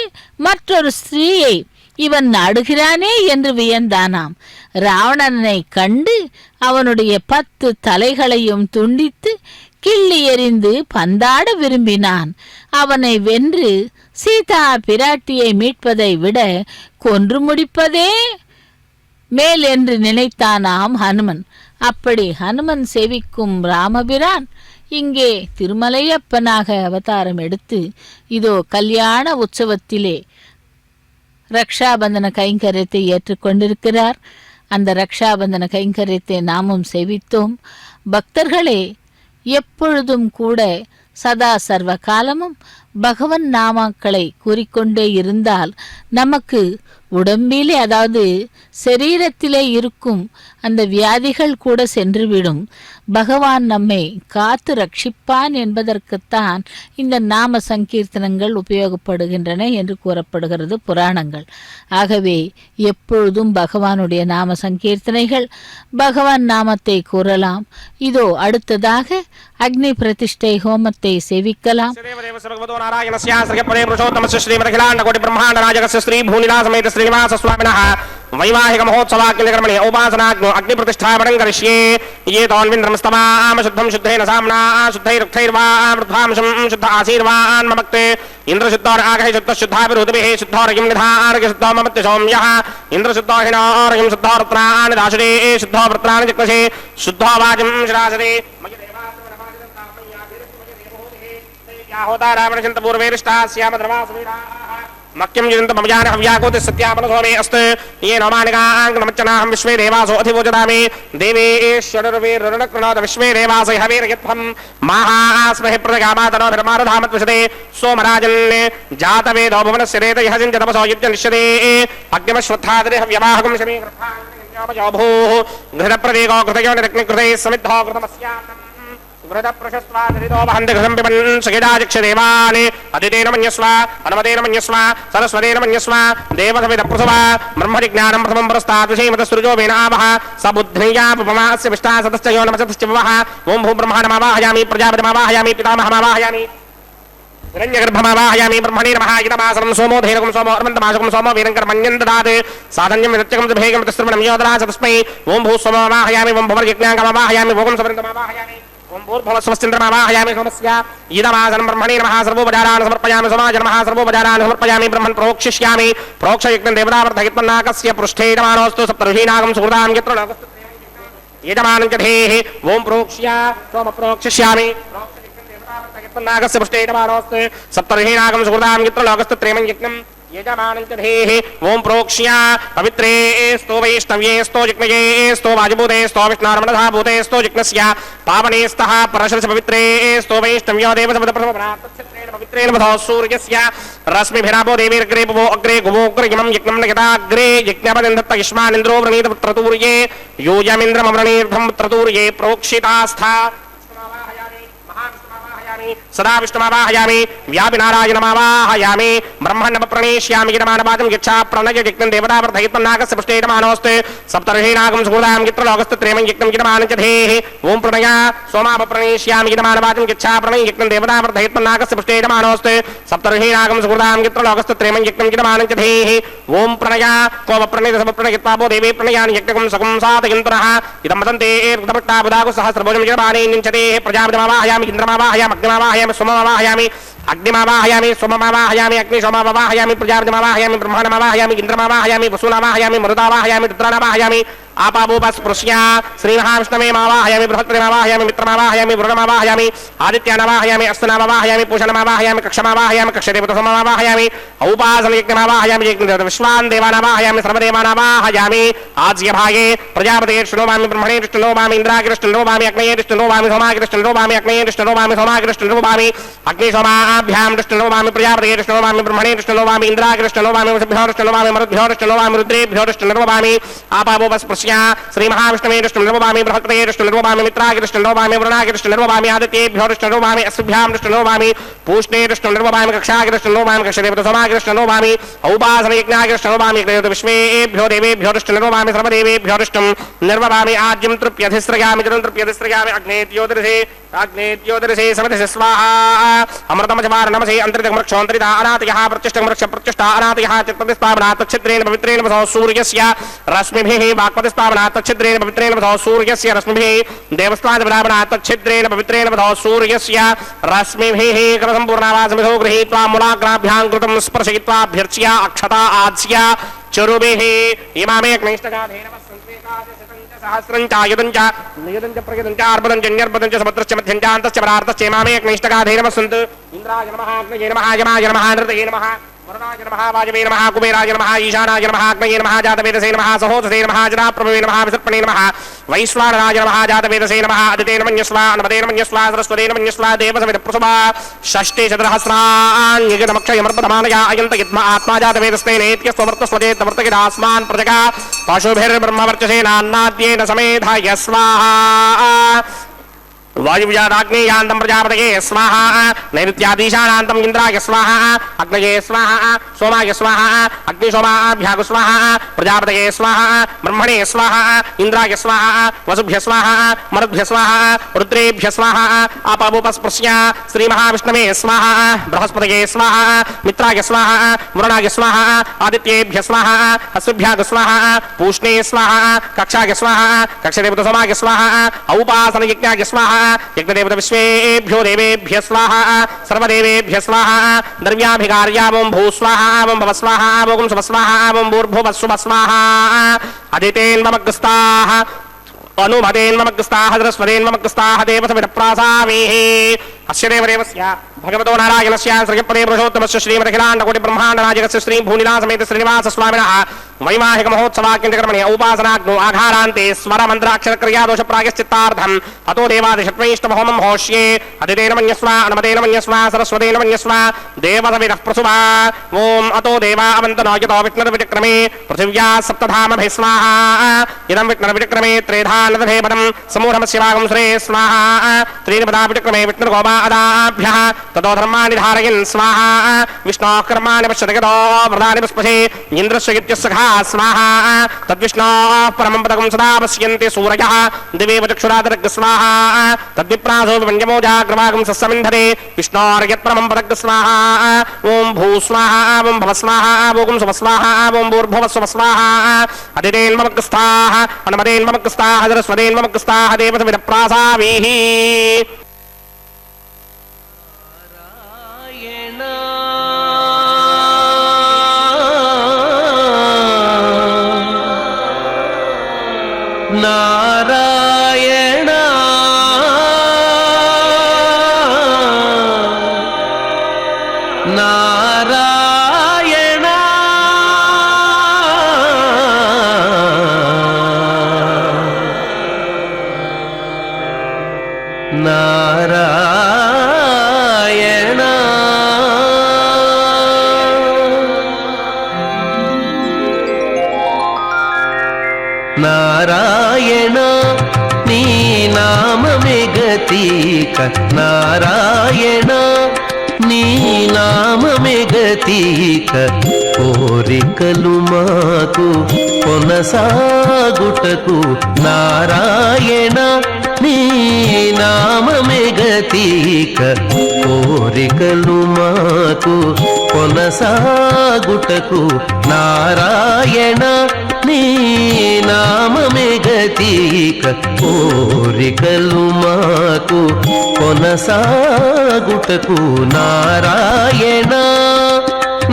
மற்றொரு ஸ்திரீயை இவன் நாடுகிறானே என்று வியந்தானாம். ராவணனை கண்டு அவனுடைய 10 தலைகளையும் துண்டித்து கிள்ளி எறிந்து பந்தாட விரும்பினான். அவனை வென்று சீதா பிராட்டியை மீட்பதை விட கொன்று முடிப்பதே மேல் என்று நினைத்தானாம் ஹனுமன். அப்படி ஹனுமன் சேவிக்கும் ராமபிரான் இங்கே திருமலையப்பனாக அவதாரம் எடுத்து இதோ கல்யாண உற்சவத்திலே ரக்ஷாபந்தன கைங்கரியத்தை ஏற்றுக்கொண்டிருக்கிறார். அந்த ரக்ஷாபந்தன கைங்கரியத்தை நாமும் சேவித்தோம். பக்தர்களே, எப்பொழுதும் கூட சதா சர்வ காலமும் பகவன் நாமாக்களை கூறிக்கொண்டே இருந்தால் நமக்கு உடம்பிலே, அதாவது சரீரத்திலே இருக்கும் அந்த வியாதிகள் கூட சென்றுவிடும். பகவான் நம்மை காத்து ரட்சிப்பான் என்பதற்குத்தான் இந்த நாம சங்கீர்த்தனங்கள் உபயோகப்படுகின்றன என்று கூறப்படுகிறது புராணங்கள். ஆகவே எப்பொழுதும் பகவானுடைய நாம சங்கீர்த்தனைகள், பகவான் நாமத்தை கூறலாம். இதோ அடுத்ததாக அக்னி பிரதிஷ்டை ஹோமத்தை சேவிக்கலாம். वैवाहिक महोत्सवाग्निकर्मणि औपासनाग्नो अग्निप्रतिष्ठापनं करिष्ये ये तोन्विन्द्रमस्तमाम शुद्धं शुद्धेन साम्ना शुद्धैरुक्थैर्वामृद्धांशं शुद्ध आशीर्वान् ममक्ते इन्द्रशुद्धोरागहि शुद्धशुद्धाभिरुद्भिः शुद्धोरगिं निधारगि शुद्धो ममत्य सौम्यः इन्द्रशुद्धो हिनोरगिं शुद्धो रत्नानि दाशुरे शुद्धो वृत्राणि चिक्लसे शुद्धो वाजिं शिरासते होता रावणचिन्तपूर्वेरिष्टास्याम धर्मासुवीराः मक्यं जिन्तमयान हव्याकोति सत्यापन सोमे अस्त ये नमानिकांग नमच्चनाहं विश्वे देवासो अधिवोचदामि देवेश्वरवीररणकृणोद विश्वे देवासो हवीरयत्फं महास्महि प्रदगामातनो धर्मारधामत्वसते सोमराजन् जातवेदो भुवनस्य रेतयः जिन्ततपसो युज्यनिष्यते अग्निमश्वत्थादरे हव्यवाहकं शमी कृथायोभूः घृतप्रदेको कृतयो निरग्निकृते समिद्धो कृतमस्याम् घृतप्रशस्वादरितो वहन्ति घृतं पिबन् सखिदाचिक्षदेवानि अदितेन मन्यस्व अनुमतेन मन्यस्व सरस्वतेन मन्यस्व देवसविदप्रसव ब्रह्मजिज्ञानं प्रथमं पुरस्तात् विषयमतस्तुर्यो वेनावः स बुद्धियापुपमास्य विष्टा सतश्च यो नमस्तश्च विवः ॐ भूब्रह्माणमावाहयामि प्रजापतिमावाहयामि पितामहमावाहयामि हिरण्यगर्भमावाहयामि ब्रह्मणे नमः इदमासनं सोमो धेनुकं सोमो अर्मन्तमाशकं सोमो वीरङ्कर्मण्यं ददात् साधन्यं विदत्यकं सुभेगं तस्त्रमणं योदरास तस्मै ॐ भूस्वमावाहयामि ॐ भवर्यज्ञाङ्गमावाहयामि भोगं सवृन्दमावाहयामि ओम भूर्भुवस्वस्तिन्द्रमावाहयामि सोमस्य इदमासनं ब्रह्मणे नमः सर्वोपचारान् समर्पयामि सोमाय नमः सर्वोपचारान् समर्पयामि ब्रह्मन् प्रोक्षिष्यामि प्रोक्षयज्ञं देवतावर्धयत्मन्नाकस्य पृष्ठे इदमानोऽस्तु सप्तऋषीणागं सुहृदां यत्र इदमानं च धेः ओम प्रोक्ष्य सोम प्रोक्षिष्यामि प्रोक्षयज्ञं देवतावर्धयत्मन्नाकस्य पृष्ठे इदमानोऽस्तु सप्तऋषीणागं सुहृदां यत्र लोकस्तु त्रेमं यज्ञं यजमानञ्चधेः ओम प्रोक्ष्य पवित्रे स्तो वैष्णव्ये स्तो जिग्मये स्तो वाजभूते स्तो विष्णारमणधा भूते स्तो जिग्नस्य पावने स्तः परशरस पवित्रे स्तो वैष्णव्यो देवसमदप्रसवनात्तच्छत्रेण पवित्रेण वधो सूर्यस्य रश्मिभिरापो देवीर्ग्रे भुवो अग्रे गुवोग्रयमं यज्ञं नयताग्रे यज्ञपदन्दत्त युष्मानिन्द्रो वृणीत पुत्रतूर्ये योजमिन्द्रमवृणीर्धं पुत्रतूर्ये प्रोक्षितास्था सदा विष्णुमावाहयामि व्यापिनारायणमावाहयामि ब्रह्मण्डप्रणेष्यामि यजमानवाचं यच्छा प्रणय यज्ञं देवतावर्धयित्वन्नागस्य पुष्टेयमानोऽस्ते सप्तर्षीणागं सुहृदां यत्रलोकस्तत्रेमं यज्ञं यजमानञ्चधेः ओं प्रणय सोमापप्रणेष्यामि यजमानवाचं यच्छा प्रणय यज्ञं देवतावर्धयित्वन्नागस्य पुष्टेयमानोऽस्ते सप्तर्षीणागं सुहृदां यत्रलोकस्तत्रेमं यज्ञं यजमानञ्चधेः ओं प्रणय कोपप्रणयसमप्रणयित्वापो देवी प्रणयानि यज्ञकं सकं साधयन्तरः इदं वदन्ते कृतपट्टाबुधागु सहस्रभुजं यजमानेन्यञ्चधेः प्रजापतिमावाहयामि इन्द्रमावाहयामि अग्निमावाहयामि सोममावाहयामि अग्निमावाहयामि सोममावाहयामि अग्निशोममावाहयामि प्रजापतिमावाहयामि ब्रह्माणमावाहयामि इन्द्रमावाहयामि वसुनावाहयामि मरुदावाहयामि रुद्राणावाहयामि आपाभूपस्पृश्य श्रीमहाविष्णवे मावाहयामि बृहस्पतिमावाहयामि मित्रमावाहयामि वरुणमावाहयामि आदित्यानावाहयामि अस्तुनामावाहयामि पूषणमावाहयामि कक्षमावाहयामि कक्षदेवतसमावाहयामि औपासनयज्ञमावाहयामि विश्वान् देवानावाहयामि सर्वदेवानावाहयामि आज्यभागे प्रजापतेर्ष्णोवामि ब्रह्मणेर्ष्णोवामि इन्द्रागिरिष्णोवामि अग्नेयेर्ष्णोवामि सोमागिरिष्णोवामि अग्नेयेर्ष्णोवामि सोमागिरिष्णोवामि अग्निशोमाभ्यां कृष्णोवामि प्रजापतेर्ष्णोवामि ब्रह्मणेर्ष्णोवामि इन्द्रागिरिष्णोवामि वसुभ्योर्ष्णोवामि मरुद्भ्योर्ष्णोवामि रुद्रेभ्योर्ष्णोवामि आपाभूपस्पृश्य श्रीमहाविष्णवेर्ष्णोवामि बृहस्पतेर्ष्णोवामि मित्रागिरिष्णोवामि वरुणागिरिष्णोवामि आदित्येभ्योर्ष्णोवामि अस्भ्यां पूष्णेर्ष्णोवामि कक्षागिरिष्णोवामि कक्षदेवतसमागिरिष्णोवामि औपासनयज्ञागिरिष्णोवामि विश्वेभ्यो देवेभ्योर्ष्णोवामि सर्वदेवेभ्योर्ष्णं निर्ववामि आज्यं तृप्यधिस्रयामि जलं तृप्यधिस्रयामि अग्नेत्योदृशे समधिषे स्वाहा अमृतमजवारणमसे अन्तरितमृक्षोऽन्तरितः अनातयः प्रतिष्ठा अनातयः चित्तप्रतिष्ठापनात् तच्छिद्रेण पवित्रेण वसो सूर्यस्य रश्मिभिः वाक्पतिष्ठापनात् तच्छिद्रेण पवित्रेण वसो सूर्यस्य रश्मिभिः देवस्तादपनात् तच्छिद्रेण पवित्रेण वसो सूर्यस्य रश्मिभिः कृतसम्पूर्णावासमिधो गृहीत्वा मूलाग्राभ्यां कृतं स्पर्शयित्वाभ्यर्च्य अक्षता आज्य चरुभिः इमामेकनिष्ठगाधेन सहस्रञ्चायुधञ्च नियुधञ्च प्रयुधञ्च अर्बुदञ्च न्यर्बुदञ्च समुद्रश्च मध्यञ्चान्तश्च परार्तश्च मामेकनिष्ठगाधेन सन्तु इन्द्राय नमः अग्नये नमः यमाय नमः नृतये नमः वरुणाय नमः वायवे नमः कुबेराय नमः ईशानाय नमः अग्नये नमः जातवेदसे नमः सहोदसे नमः जनाप्रभवे नमः विसर्पणे नमः वैश्वानराय नमः जातवेदसे नमः अदितेन मन्यस्वा नमदेन मन्यस्वा सरस्वतेन मन्यस्वा देवसविदप्रसभा षष्ठे चतुरहस्राण्यगमक्षयमर्पधमानया अयन्त यद्म आत्मा जातवेदस्तेनेत्यस्वमर्तस्वजेतमर्तकिदास्मान् प्रजगा पशुभिर्ब्रह्मवर्चसेनान्नाद्येन समेधाय स्वाहा वायुव्यादाग्नेयान्तं प्रजापतये स्वाहा नैऋत्यादीशानान्तं इन्द्राय स्वाहा अग्नये स्वाहा सोमाय स्वाहा अग्निशोमाभ्याग स्वाहा प्रजापतये स्वाहा ब्रह्मणे स्वाहा इन्द्राय स्वाहा वसुभ्य स्वाहा मरुद्भ्य स्वाहा रुद्रेभ्य स्वाहा आपाभूपस्पृश्य श्रीमहाविष्णवे स्वाहा बृहस्पतये स्वाहा मित्राय स्वाहा वरुणाय स्वाहा आदित्येभ्य स्वाहा अस्भ्याग स्वाहा पूष्णे स्वाहा कक्षाय स्वाहा कक्षदेवतसमाय स्वाहा औपासनयज्ञाय स्वाहा यज्ञदेवता विश्वेभ्यो देवेभ्य स्वाहा सर्वदेवेभ्य स्वाहा द्रव्याभिकार्यावं भूस्वाहा वं भवस्वाहा वं सुवस्वाहा वं भूर्भुवस्सुवस्वाहा अदितेन्मग्स्ताः अनुमतेन्मग्स्ताः सरस्वतेन्मग्स्ताः देवसविदप्रासामीः अस्य देवदेवस्य भगवतो नारायणस्य श्रीपदे पुरुषोत्तमस्य श्रीमदखिलाण्डकोटिब्रह्माण्डनायकस्य श्री भूनिलासमेत श्रीनिवासस्वामिनः वैवाहिक महोत्सवाख्यकर्मणि औपासनाग्नो आघारान्ते स्वरमन्त्राक्षरक्रियादोष प्रायश्चित्तार्थम् अतो देवादिषट्वैष्णवहोमं होष्ये अदितेन मन्यस्वा अनुमतेन मन्यस्वा सरस्वतेन मन्यस्वा देवसविदः प्रसुवा ओम अतो देवा अवन्तनो यतो विष्णुर्विक्रमे पृथिव्या सप्तधामभिः स्वाहा इदं विष्णुर्विक्रमे त्रेधानदधे पदं समूढमस्य भागं श्रे स्वाहा त्रीणिपदा विक्रमे विष्णुर्गोपा अदाभ्यः ततो धर्माणि धारयन् स्वाहा विष्णोः कर्माणि पश्यतगतो व्रतानि पुष्पसे इन्द्रस्य इत्यस्य खा स्वाहा तद्विष्णोः परमं पदकं सदा पश्यन्ति सूरयः दिवेव चक्षुरादर्ग स्वाहा तद्विप्रासो विपञ्चमो जाग्रवागं सस्समिन्धरे विष्णोर्यत्परमं पदक स्वाहा ॐ भू स्वाहा ॐ भव स्वाहा ॐ सुव स्वाहा ॐ भूर्भुवः स्वः स्वाहा अदितेन्ममग्स्ताः अनुमतेन्ममग्स्ताः सरस्वतेन्ममग्स्ताः देवसविदप्रासावीः नारायण नारायण నారాయణ నీ నామమే గతీక నారాయణ నీ నామమే గతీక కోరికలు మాకు కొనసాగుటకు నారాయణ నీ నామమే గతీక కోరికలు మాకు కొనసాగుటకు నారాయణ నీ నామమే గతీక కోరికలు మాకు కొనసాగుటకు నారాయణ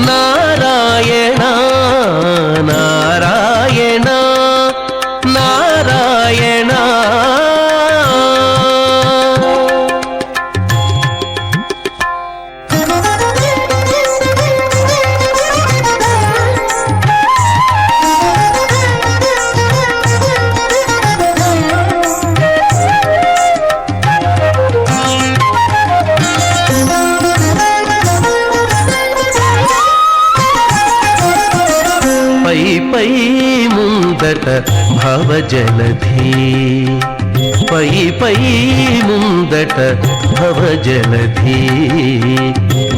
నారాయణ నారాయణ నారాయణ పై ముందట భవజలధి పై ముందట భవజలధి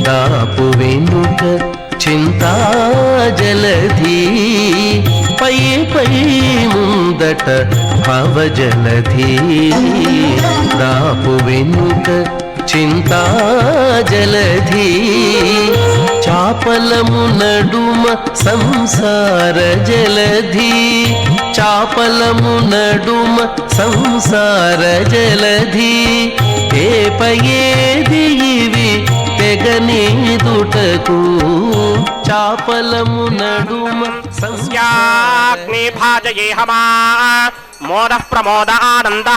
దాపు వెనుక చింతాజలధి పై ముందట భవజలధి దాపు వెనుక చింతాజలధి చాపలము నడుమ సంసార జలధి చాపలము నడుమ సంసార జలధి ఏపయేది ఇవి తెగనీదుటకు చాపలము నడుమ సంస్యాగ్ని భాజయేహమా మోద ప్రమోద ఆనంద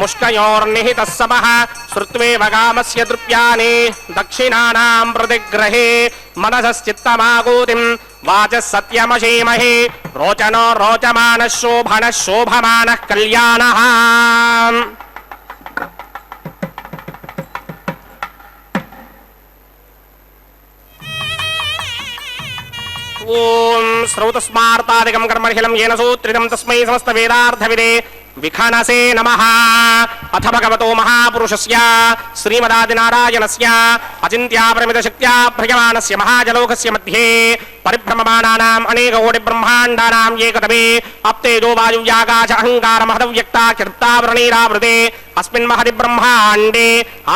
ముష్కయోర్నిహిత సమః శ్రుత్వేవ కామస్య దృప్యాని దక్షిణానాం ప్రతిగ్రహే మనసశ్చిత్తమాగూతిం వాచః సత్యమశీమహి రోచనో రోచమానః శోభనః శోభమానః కళ్యాణః. ఓం శ్రౌతస్మార్తాదికం కర్మర్హిలం येन सूत्रितं तस्मै समस्तवेदार्थविदे विखनसे नमः. अथ भगवतो महापुरुषस्य श्रीमदादिनारायणस्य अचिन्त्यापरिमितशक्त्या भ्रयमानस्य महाजलोकस्य मध्ये परिभ्रममाणानाम् अनेककोटिब्रह्माण्डानाम् एकतमे अप्तेजो वायुव्याकाश अहङ्कार महदव्यक्ताख्यदत्तावरणीरावृते अस्मिन् महति ब्रह्माण्डे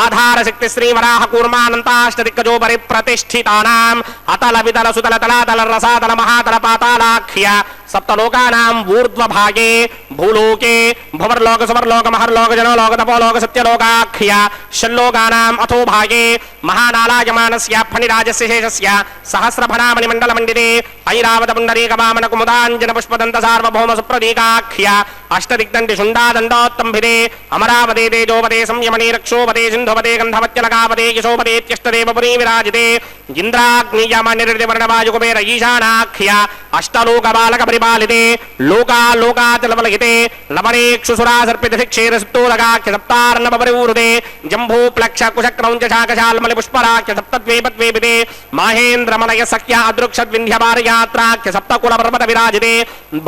आधारशक्ति श्रीवराह कूर्मानन्ताष्टदिक्कजो परिप्रतिष्ठितानाम् अतल वितल सुतल तलातल रसातल महातल पातालाख्य सप्तलोकानाम् ऊर्ध्वभागे भूलोके भुवर्लोक सुवर्लोक महर्लोक जनोलोक तपोलोक सत्यलोकाख्य षल्लोकानाम् अथो भागे महानालायमानस्य फणिराजस्य शेषस्य सहस्रफणामणि मण्डलमण्डिते ऐरावत पुण्डरीकवामन कुमुदाञ्जन पुष्पदन्त सार्वभौम सुप्रतीकाख्य अष्टदिग्दण्डि शुण्डादण्डोत्तम्भिते अमरावते तेजोपते संयमने रक्षोपते सिन्धुपते गन्धवत्यलकापते यशोपतेत्यष्टदेव पुरी विराजिते इन्द्राग्नियमनिर्दिवर्णवायुकुबेर ईशानाख्य अष्टलोकबालक परिपालिते लोकालोकाचलवलहिते लवणेक्षुसुरासर्पितशिक्षेर सुप्तोदकाख्य सप्तार्णव परिवूरुते जम्भू प्लक्ष कुशक्रौञ्च शाकशाल्मलि पुष्पराख्य सप्तद्वेपद्वेपिते माहेन्द्रमलय सख्य अदृक्षद्विन्ध्यपारयात्राख्य सप्तकुलपर्वत विराजिते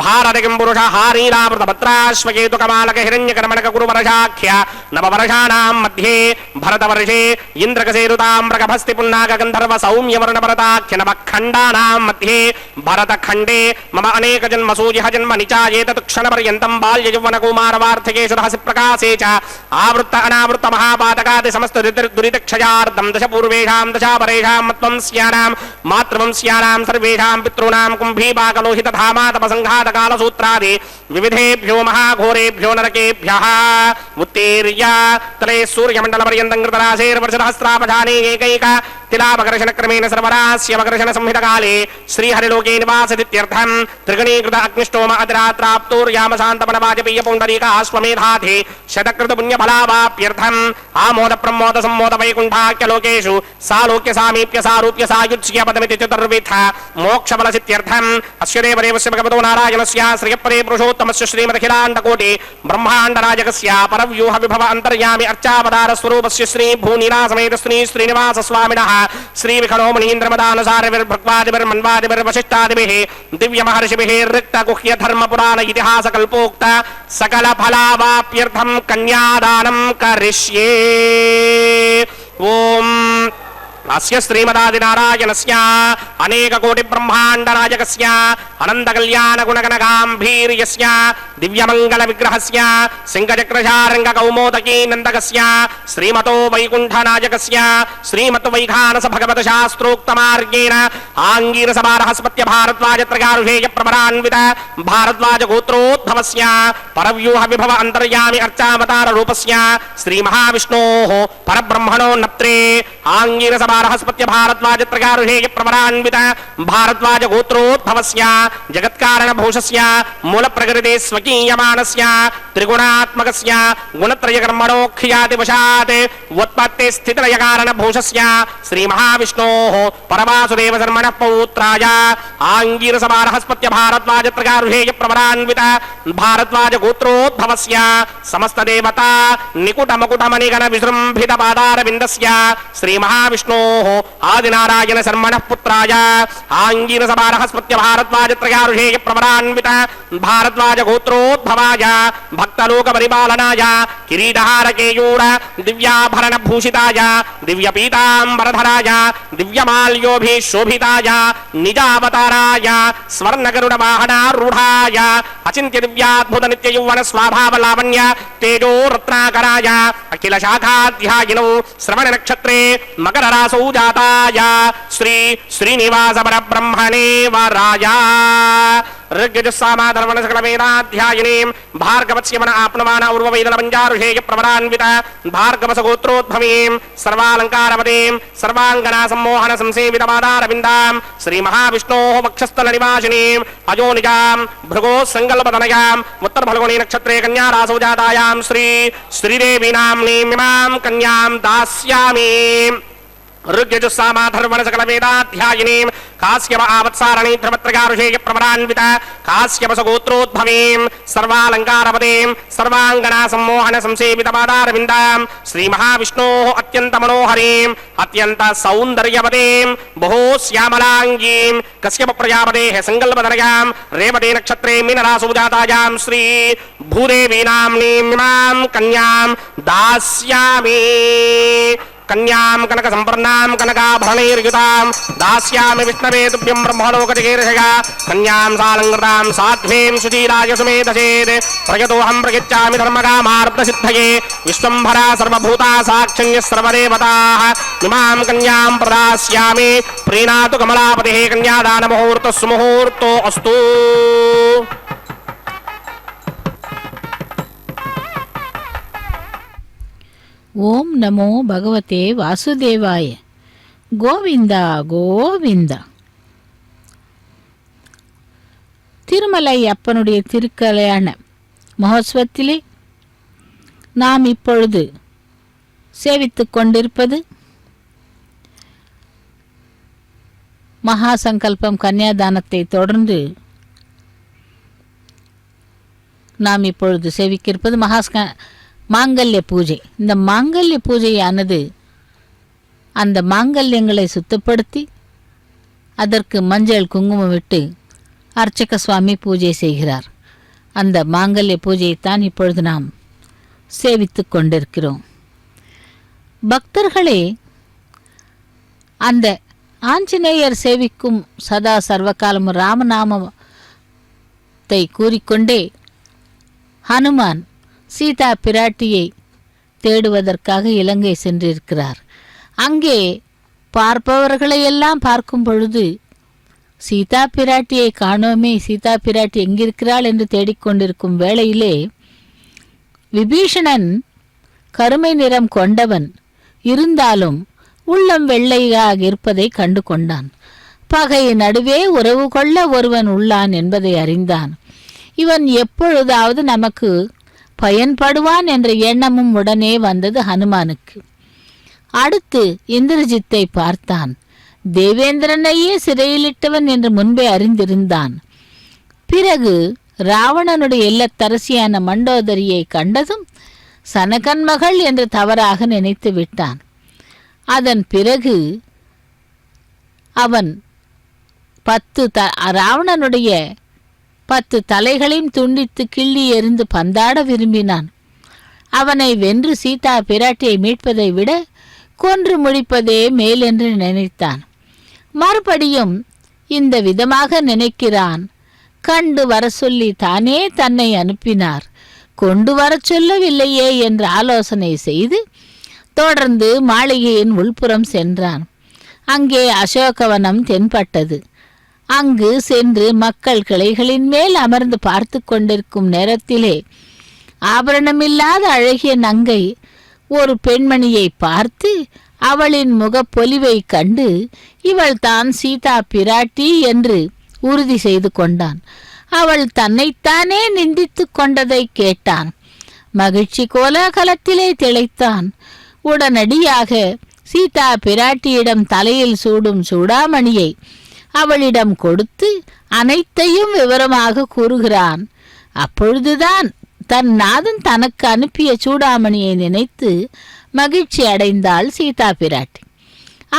भारतिकिं पुरुष हारीरावृतभद्राश्वकेतुकमालक हिरण्यकर्मणक गुरुवर्षाख्य नववर्षाणां मध्ये भरतवर्षे इन्द्रकसेरुताम्रकभस्ति पुन्नाक गन्धर्व सौम्यवर्णभरताख्य नवखण्डानां मध्ये भरतखण्डे मम अनेक जन्मसूजिह जन्म निचायेतत् क्षणपर्यन्तं बाल्ययौवनकौमारवार्थिकेषु रहसि प्रकाशे च आवृत्त अनावृत्त महापातकादि समस्त दुरितक्षयार्धं दश पूर्वेषां दशापरेषां मत्वंस्यानां मातृवंस्यानां सर्वेषां पितॄणां कुम्भीपाकलोहितधामातपसङ्घातकालसूत्रादि विविधेभ्यो महाघोरेभ्यो नरकेभ्यः उत्तीर्य तले सूर्यमण्डलपर्यन्तं कृतराशेर्वर्षसहस्रापधाने एकैक तिलापकर्षणक्रमेण सर्वरास्यवकर्षण संहितकाले श्रीहरिलोके निवासदित्यर्थं त्रिगणीकृत अग्निष्टोम अतिरात्राप्तोर्यामशान्तमनवाजपेय पुण्डरीकाश्वमेधाधे शतकृत पुण्यफलावाप्यर्थम् आमोद प्रमोद सम्मोद वैकुण्ठाख्यलोकेषु सालोक्य सामीप्य सारूप्य सायुज्य पदमिति चतुर्विध मोक्षफलसित्यर्थम् अस्य देवदेवस्य भगवतो नारायणस्य श्रियपदे पुरुषोत्तमस्य श्रीमदखिलाण्डकोटि ब्रह्माण्डराजकस्य परव्यूह विभव अन्तर्यामि अर्चावतार स्वरूपस्य श्री भूनिरासमेत श्री श्रीनिवास स्वामिनः श्रीविखणो मुनीन्द्रमदानुसारभिर्भक्वादिभिर्मन्वादिभिर्वशिष्टादिभिः दिव्यमहर्षिभिः ऋक्तगुह्यधर्मपुराण इतिहासकल्पोक्त सकलफलावाप्यर्थं कन्यादानं करिष्ये। ओम अस्य श्रीमदादिनारायणस्य अनेककोटिब्रह्माण्डराजकस्य अनन्तकल्याणगुणगणगाम्भीर्यस्य दिव्यमङ्गलविग्रहस्य सिंहचक्रशार्ङ्गकौमोदकी नन्दकस्य श्रीमतो वैकुण्ठनायकस्य श्रीमतो वैखानसभगवतशास्त्रोक्तमार्गेण आङ्गीरसभारहस्पत्यभारद्वाजत्रगारुषेयप्रभरान्वित भारद्वाजगोत्रोद्भवस्य परव्यूहविभव अन्तर्यामि अर्चावताररूपस्य श्रीमहाविष्णोः परब्रह्मणो नप्त्रे आङ्गीरसभारहस्पत्य भारद्वाजत्रगारुषेयप्रभरान्वित भारद्वाजगोत्रोद्भवस्य जगत्कारणभूषस्य मूलप्रकृते स्वकीयमानस्य त्रिगुणात्मकस्य गुणत्रयकर्मणोऽख्यातिवशात् उत्पत्ते स्थितिलयकारणभूषस्य श्रीमहाविष्णोः परवासुदेवशर्मणः पौत्राय आङ्गीरसभारहस्पत्य भारद्वाजत्रगारुषेयप्रभरान्वित भारद्वाजगोत्रोद्भवस्य समस्तदेवता निकुटमकुटमणिगण विजृम्भितपादारविन्दस्य श्रीमहाविष्णोः आदिनारायण शर्मणः पुत्राय आङ्गीरसभारहस्पत्य भारद्वाजत्रगारुषेयप्रभरान्वित भारद्वाजगोत्रोद्भवाय भक्तलोकपरिपालनाय किरीटहारकेयूर दिव्याभरणभूषिताय दिव्यपीताम्बरधराय दिव्यमाल्योभिशोभिताय निजावताराय स्वर्णगरुडवाहनारूढाय अचिन्त्यदिव्याद्भुतनित्ययौवन स्वाभावलावण्य तेजो रत्नाकराय अखिलशाखाध्यायिनौ श्रवणनक्षत्रे मकररासौ जाताय श्री श्रीनिवास परब्रह्मणे वराय ऋग्यजुस्सामाधर्वणसकलवेदाध्यायिनीं भार्गवस्यमन आप्नवान उर्ववैदलपञ्चारुषेयप्रभरान्वित भार्गवसगोत्रोद्भवीं सर्वालङ्कारवतीं सर्वाङ्गना सम्मोहन संसेवितपादारविन्दां श्रीमहाविष्णोः वक्षस्थलनिवासिनीं अजोनिजां भृगोः सङ्कल्पतनयाम् उत्तरफल्गुणी नक्षत्रे कन्यारासौ जातायां श्री श्रीदेवीनाम्नीमिमां कन्यां दास्यामि। ऋग्यजुस्सामाधर्वणसकलवेदाध्यायिनीं काश्यप आवत्सारणी ध्रुवत्रगारुषेयप्रभरान्वित काश्यपसगोत्रोद्भवीं सर्वालङ्कारवतीं सर्वाङ्गना सम्मोहन संसेवितपादारविन्दां श्रीमहाविष्णोः अत्यन्तमनोहरीं अत्यन्तसौन्दर्यवतीं बहु श्यामलाङ्गीं कश्यपप्रजापतेः सङ्कल्पतनयां रेवती नक्षत्रे मीनरासौ जातायां श्री भूदेवीनाम्नीमिमां कन्यां दास्यामि। कन्यां कनक संपन्नां कनकाभरणैर्युतां दास्यामि विष्णवे तुभ्यं ब्रह्मलोकचिकीर्षया कन्यां सालङ्कृतां साध्वीं सुधीराय सुमेधसेत् प्रयतोऽहं प्रयच्छामि धर्मकामार्थसिद्धये विश्वम्भरा सर्वभूता साक्षिण्यः सर्वदेवताः इमां कन्यां प्रदास्यामि प्रीणातु कमलापतिः कन्यादानमुहूर्तः सुमुहूर्तो अस्तु। ஓம் நமோ பகவதே வாசுதேவாய. கோவிந்தா கோவிந்தா. திருமலை அப்பனுடைய திருக்கல்யாண மகோத்சவத்திலே நாம் இப்பொழுது சேவித்துக் கொண்டிருப்பது மகா சங்கல்பம் கன்னியாதானத்தை தொடர்ந்து நாம் இப்பொழுது சேவிக்கிருப்பது மாங்கல்ய பூஜை. இந்த மாங்கல்ய பூஜையானது அந்த மாங்கல்யங்களை சுத்தப்படுத்தி அதற்கு மஞ்சள் குங்குமம் விட்டு அர்ச்சக சுவாமி பூஜை செய்கிறார். அந்த மாங்கல்ய பூஜையைத்தான் இப்பொழுது நாம் சேவித்து கொண்டிருக்கிறோம். பக்தர்களே, அந்த ஆஞ்சநேயர் சேவிக்கும் சதா சர்வகாலம் ராமநாமத்தை கூறிக்கொண்டே ஹனுமான் சீதா பிராட்டியை தேடுவதற்காக இலங்கை சென்றிருக்கிறார். அங்கே பார்ப்பவர்களையெல்லாம் பார்க்கும் பொழுது சீதா பிராட்டியை காணோமே, சீதா பிராட்டி எங்கிருக்கிறாள் என்று தேடிக்கொண்டிருக்கும் வேளையிலே விபீஷணன் கருமை நிறம் கொண்டவன், இருந்தாலும் உள்ளம் வெள்ளையாக இருப்பதை கண்டு கொண்டான். பகையின் நடுவே உறவு கொள்ள ஒருவன் உள்ளான் என்பதை அறிந்தான். இவன் எப்பொழுதாவது நமக்கு பயன்படுவான் என்ற எண்ணமும் உடனே வந்தது ஹனுமானுக்கு. அடுத்து இந்திரஜித்தை பார்த்தான். தேவேந்திரனையே சிறையிலிட்டவன் என்று முன்பே அறிந்திருந்தான். பிறகு ராவணனுடைய இல்லத்தரசியான மண்டோதரியை கண்டதும் சனகன் மகள் என்று தவறாக நினைத்து விட்டான். அதன் பிறகு அவன் ராவணனுடைய 10 தலைகளையும் துண்டித்து கிள்ளி எறிந்து பந்தாட விரும்பினான். அவனை வென்று சீதா பிராட்டியை மீட்பதை விட கொன்று முடிப்பதே மேலென்று நினைத்தான். மறுபடியும் இந்த விதமாக நினைக்கிறான். கண்டு வர சொல்லி தானே தன்னை அனுப்பினார், கொண்டு வர சொல்லவில்லையே என்று ஆலோசனை செய்து தொடர்ந்து மாளிகையின் உள்புறம் சென்றான். அங்கே அசோகவனம் தென்பட்டது. அங்கு சென்று மக்கள் கிளைகளின் மேல் அமர்ந்து பார்த்து கொண்டிருக்கும் நேரத்திலே ஆபரணமில்லாத அழகிய நங்கை ஒரு பெண்மணியை பார்த்து அவளின் முகப்பொலிவை கண்டு இவள் தான் சீதா பிராட்டி என்று உறுதி செய்து கொண்டான். அவள் தன்னைத்தானே நிந்தித்து கொண்டதை கேட்டான். மகிழ்ச்சி கோலாகலத்திலே திளைத்தான். உடனடியாக சீதா பிராட்டியிடம் தலையில் சூடும் சூடாமணியை அவளிடம் கொடுத்து அனைத்தையும் விவரமாக கூறுகிறான். அப்பொழுதுதான் தன் நாதன் தனக்கு அனுப்பிய சூடாமணியை நினைத்து மகிழ்ச்சி அடைந்தாள் சீதா பிராட்டி.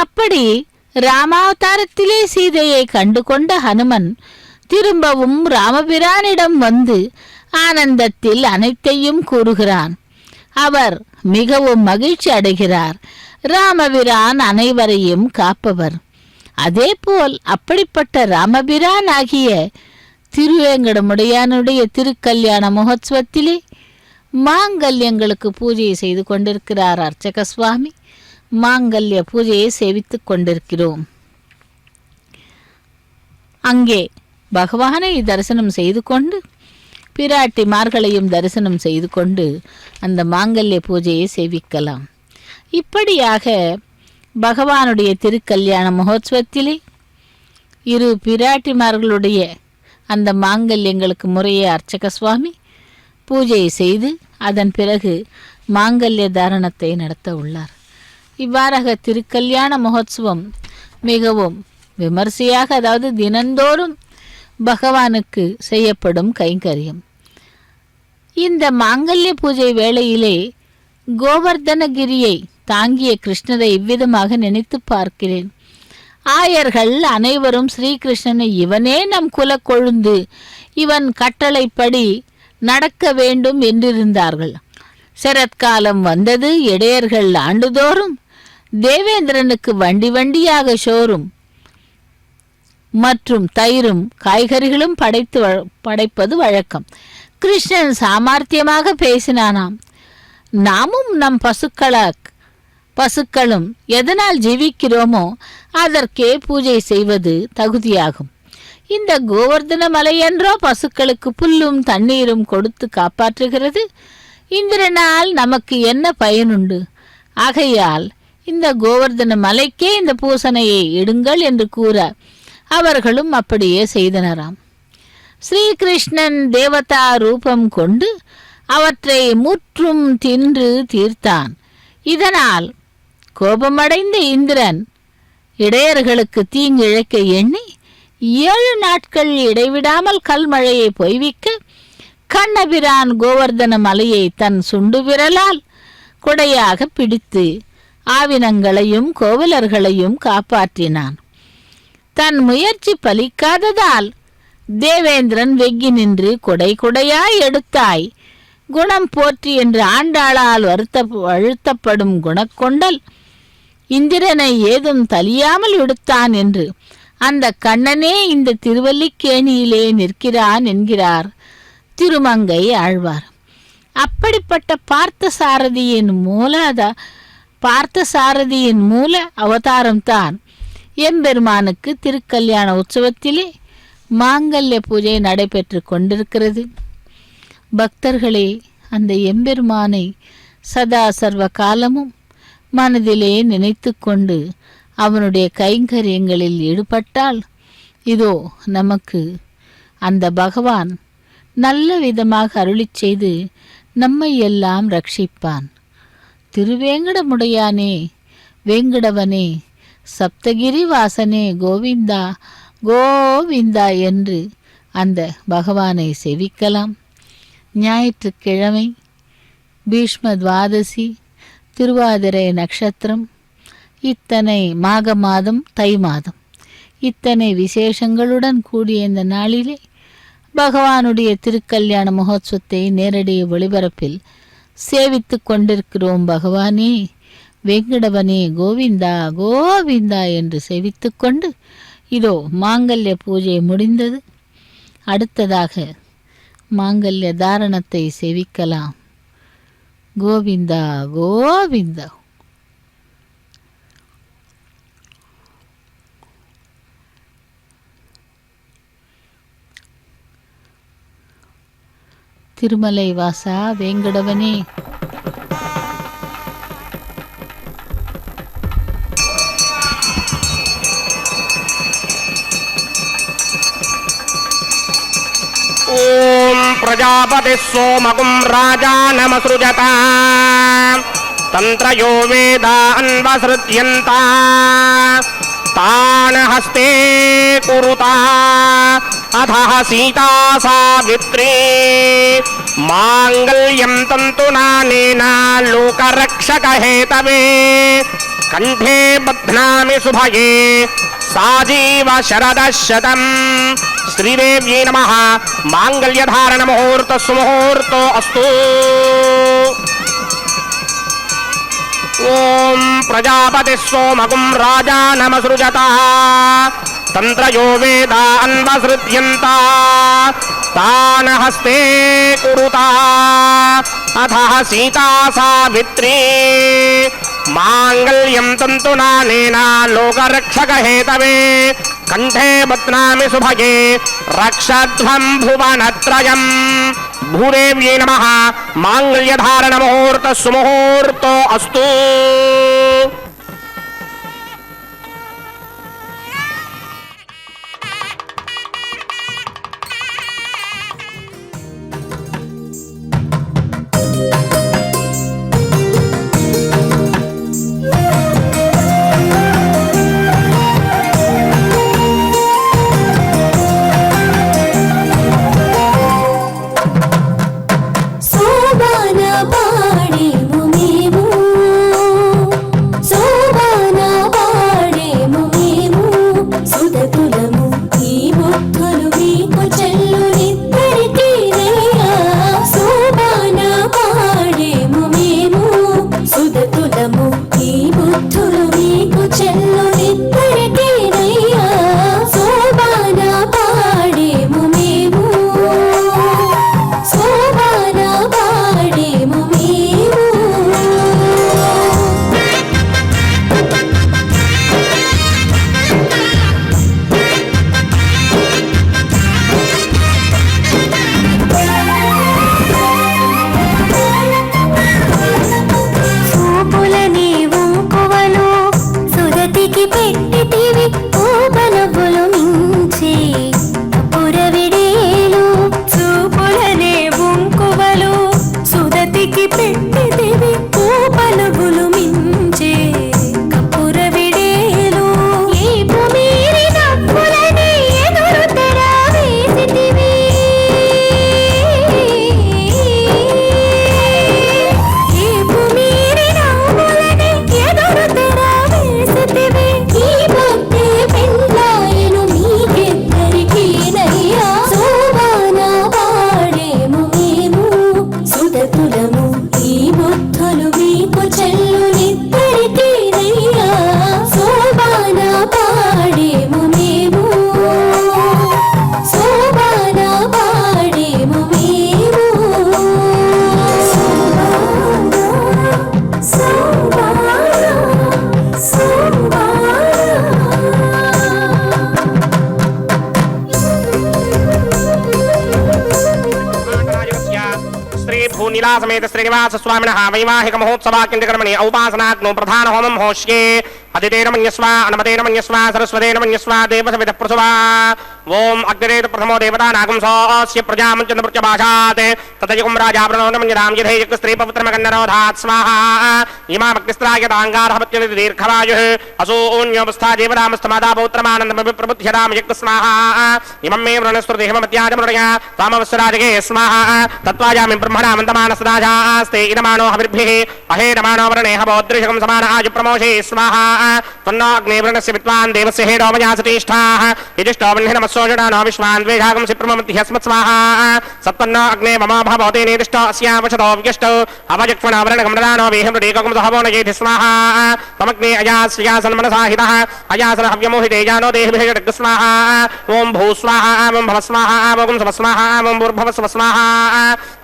அப்படி ராமாவதாரத்திலே சீதையை கண்டு கொண்ட ஹனுமன் திரும்பவும் ராமபிரானிடம் வந்து ஆனந்தத்தில் அனைத்தையும் கூறுகிறான். அவர் மிகவும் மகிழ்ச்சி அடைகிறார். ராமபிரான் அனைவரையும் காப்பவர். அதேபோல் அப்படிப்பட்ட ராமபிரான் ஆகிய திருவேங்கடமுடையானுடைய திருக்கல்யாண மகோத்சவத்திலே மாங்கல்யங்களுக்கு பூஜை செய்து கொண்டிருக்கிறார் அர்ச்சக சுவாமி. மாங்கல்ய பூஜையை சேவித்துக் கொண்டிருக்கிறோம். அங்கே பகவானை தரிசனம் செய்து கொண்டு பிராட்டிமார்களையும் தரிசனம் செய்து கொண்டு அந்த மாங்கல்ய பூஜையை சேவிக்கலாம். இப்படியாக பகவானுடைய திருக்கல்யாண மகோத்சவத்திலே இரு பிராட்டிமார்களுடைய அந்த மாங்கல்யங்களுக்கு முறையே அர்ச்சக சுவாமி பூஜை செய்து அதன் பிறகு மாங்கல்ய தாரணத்தை நடத்த உள்ளார். இவ்வாறாக திருக்கல்யாண மகோத்சவம் மிகவும் விமர்சையாக, அதாவது தினந்தோறும் பகவானுக்கு செய்யப்படும் கைங்கரியம். இந்த மாங்கல்ய பூஜை வேளையிலே கோவர்தனகிரியை தாங்கிய கிருஷ்ணரை இவ்விதமாக நினைத்து பார்க்கிறேன். ஆயர்கள் அனைவரும் ஸ்ரீகிருஷ்ணனை இவனே நம் குலக்கொழுந்து, இவன் கட்டளைப்படி நடக்க வேண்டும் என்றிருந்தார்கள். சரத்காலம் வந்தது. இடையர்கள் ஆண்டுதோறும் தேவேந்திரனுக்கு வண்டி வண்டியாக சோறும் மற்றும் தயிரும் காய்கறிகளும் படைப்பது வழக்கம். கிருஷ்ணன் சாமர்த்தியமாக பேசினானாம். நாமும் நம் பசுக்களும் எதனால் ஜீவிக்கிறோமோ அதற்கே பூஜை செய்வது தகுதியாகும். இந்த கோவர்தன மலையென்றோ பசுக்களுக்கு புல்லும் தண்ணீரும் கொடுத்து காப்பாற்றுகிறது. இந்திரனால் நமக்கு என்ன பயனுண்டு? ஆகையால் இந்த கோவர்தன மலைக்கே இந்த பூசணையை இடுங்கள் என்று கூற அவர்களும் அப்படியே செய்தனராம். ஸ்ரீகிருஷ்ணன் தேவதா ரூபம் கொண்டு அவற்றை முற்றும் தின்று தீர்த்தான். இதனால் கோபமடைந்த இந்திரன் இடையர்களுக்கு தீங்கிழைக்க எண்ணி 7 நாட்கள் இடைவிடாமல் கல்மழையை பொய்விக்க கண்ணபிரான் கோவர்தன மலையை தன் சுண்டு விரலால் கொடையாக பிடித்து ஆவினங்களையும் கோவலர்களையும் காப்பாற்றினான். தன் முயற்சி பலிக்காததால் தேவேந்திரன் வெங்கி நின்று கொடை கொடையாய் எடுத்தாய் குணம் போற்றி என்று ஆண்டாளால் அழுத்தப்படும் குணக்கொண்டல் இந்திரனை ஏதும் தலியாமல் விடுத்தான் என்று அந்த கண்ணனே இந்த திருவல்லிக்கேணியிலே நிற்கிறான் என்கிறார் திருமங்கை ஆழ்வார். அப்படிப்பட்ட பார்த்தசாரதியின் மூல அவதாரம்தான் எம்பெருமானுக்கு திருக்கல்யாண உற்சவத்திலே மாங்கல்ய பூஜை நடைபெற்று கொண்டிருக்கிறது. பக்தர்களே, அந்த எம்பெருமானை சதா சர்வ காலமும் மனதிலே நினைத்து கொண்டு அவனுடைய கைங்கரியங்களில் ஈடுபட்டால் இதோ நமக்கு அந்த பகவான் நல்ல விதமாக அருளிச் செய்து நம்மை எல்லாம் ரட்சிப்பான். திருவேங்கடமுடையானே, வேங்கடவனே, சப்தகிரி வாசனே, கோவிந்தா கோவிந்தா என்று அந்த பகவானை சேவிக்கலாம். ஞாயிற்றுக்கிழமை, பீஷ்ம துவாதசி, திருவாதிரை நட்சத்திரம், இத்தனை மாக மாதம், தை மாதம் இத்தனை விசேஷங்களுடன் கூடிய இந்த நாளிலே பகவானுடைய திருக்கல்யாண மகோத்சவத்தை நேரடி ஒளிபரப்பில் சேவித்து கொண்டிருக்கிறோம். பகவானே வெங்கடவனே கோவிந்தா கோவிந்தா என்று சேவித்து கொண்டு இதோ மாங்கல்ய பூஜை முடிந்தது. அடுத்ததாக மாங்கல்ய தாரணத்தை சேவிக்கலாம். கோவிந்தா கோவிந்தா. திருமலை வாசா வேங்கடவனே ఓం ప్రజాపతి సోమగుం రాజానమసృజత తంత్రయో వేదాన్వసృజ్యంత తాన హస్తే కురుతా అథః సీతా సావిత్రీ మాంగళ్యం తంతునానేన లోకరక్షక హేతవే కంఠే బధ్నామి శుభగే సాజీవ శరదశతం. శ్రీదేవ్యై నమః. మాంగళ్యధారణ ముహూర్త సుముహూర్తో అస్తు. ఓం ప్రజాపతి సోమగుం రాజానమసృజత తంత్రయో వేదాన్వసృజ్యంత తాన హస్తే కురుతా అథః సీతా సావిత్రీ మాంగళ్యం తంతునానేన లోకరక్షక హేతవే కంఠే బధ్నామి శుభగే రక్షధ్వం భువనత్రయం. భూదేవ్యై నమః. మాంగళ్యధారణ ముహూర్త సుముహూర్తో అస్తు. సಮೇత శ్రీనివాస స్వామినః వైవాహిక మహోత్సవాకింద్రకర్మణి ఔపాసనాగ్నో ప్రధాన హోమం హోష్యే అదితేన మన్యస్వ అనమతేన మన్యస్వ సరస్వతేన మన్యస్వ దేవసవిత ప్రసవా ఓం అగ్నిరేత ప్రథమో దేవతా నాగం సోస్య ప్రజామంచంద ప్రత్యభాషాత్ తతయుగం రాజా ప్రణోనమంజరాం యథేయక్ స్త్రీ పవిత్రమగన్నరోధాత్ స్వాహా ఇమామగ్నిస్త్రాయతాంగారహపత్యనిధి దీర్ఘవాయుః అసూన్యోపస్థా దేవరామస్తమాదా పౌత్రమానందమభి ప్రబుద్ధ్యరామ యక్ స్వాహా ఇమం మే వృణస్పృతిహిమమత్యాజమృడయ తామవస్వరాజగే స్వాహా తత్వాయామి బ్రహ్మణా మందమానసదాజాస్తే ఇదమానో హవిర్భిః అహేదమానో వరణేహ బోద్రిషకం సమాన ఆజు ప్రమోషే స్వాహా త్వన్నో అగ్నే వృణస్య విద్వాన్ దేవస్య హేడోమయాసతిష్ఠాః యజిష్టో వహ్నినమస్సోజడానో విశ్వాన్ ద్వేషాగం సిప్రమమత్యస్మత్ స్వాహా సత్పన్నో అగ్నే మమ భవతే నిర్దిష్టో అస్యావశతో వ్యష్టో అవజక్ష్మణ వరణగం ప్రదానో వేహమృడేకం సహవో నయేతి స్వాహా తమగ్నే అయాస్యాసన్మనసాహితః అయాసన హవ్యమోహితే జానో దేహిభిషడగ్ స్వాహా ఓం భూ స్వాహా ఓం భవ స్వాహా ఓం స్వ స్వాహా ఓం భూర్భవ స్వ స్వాహా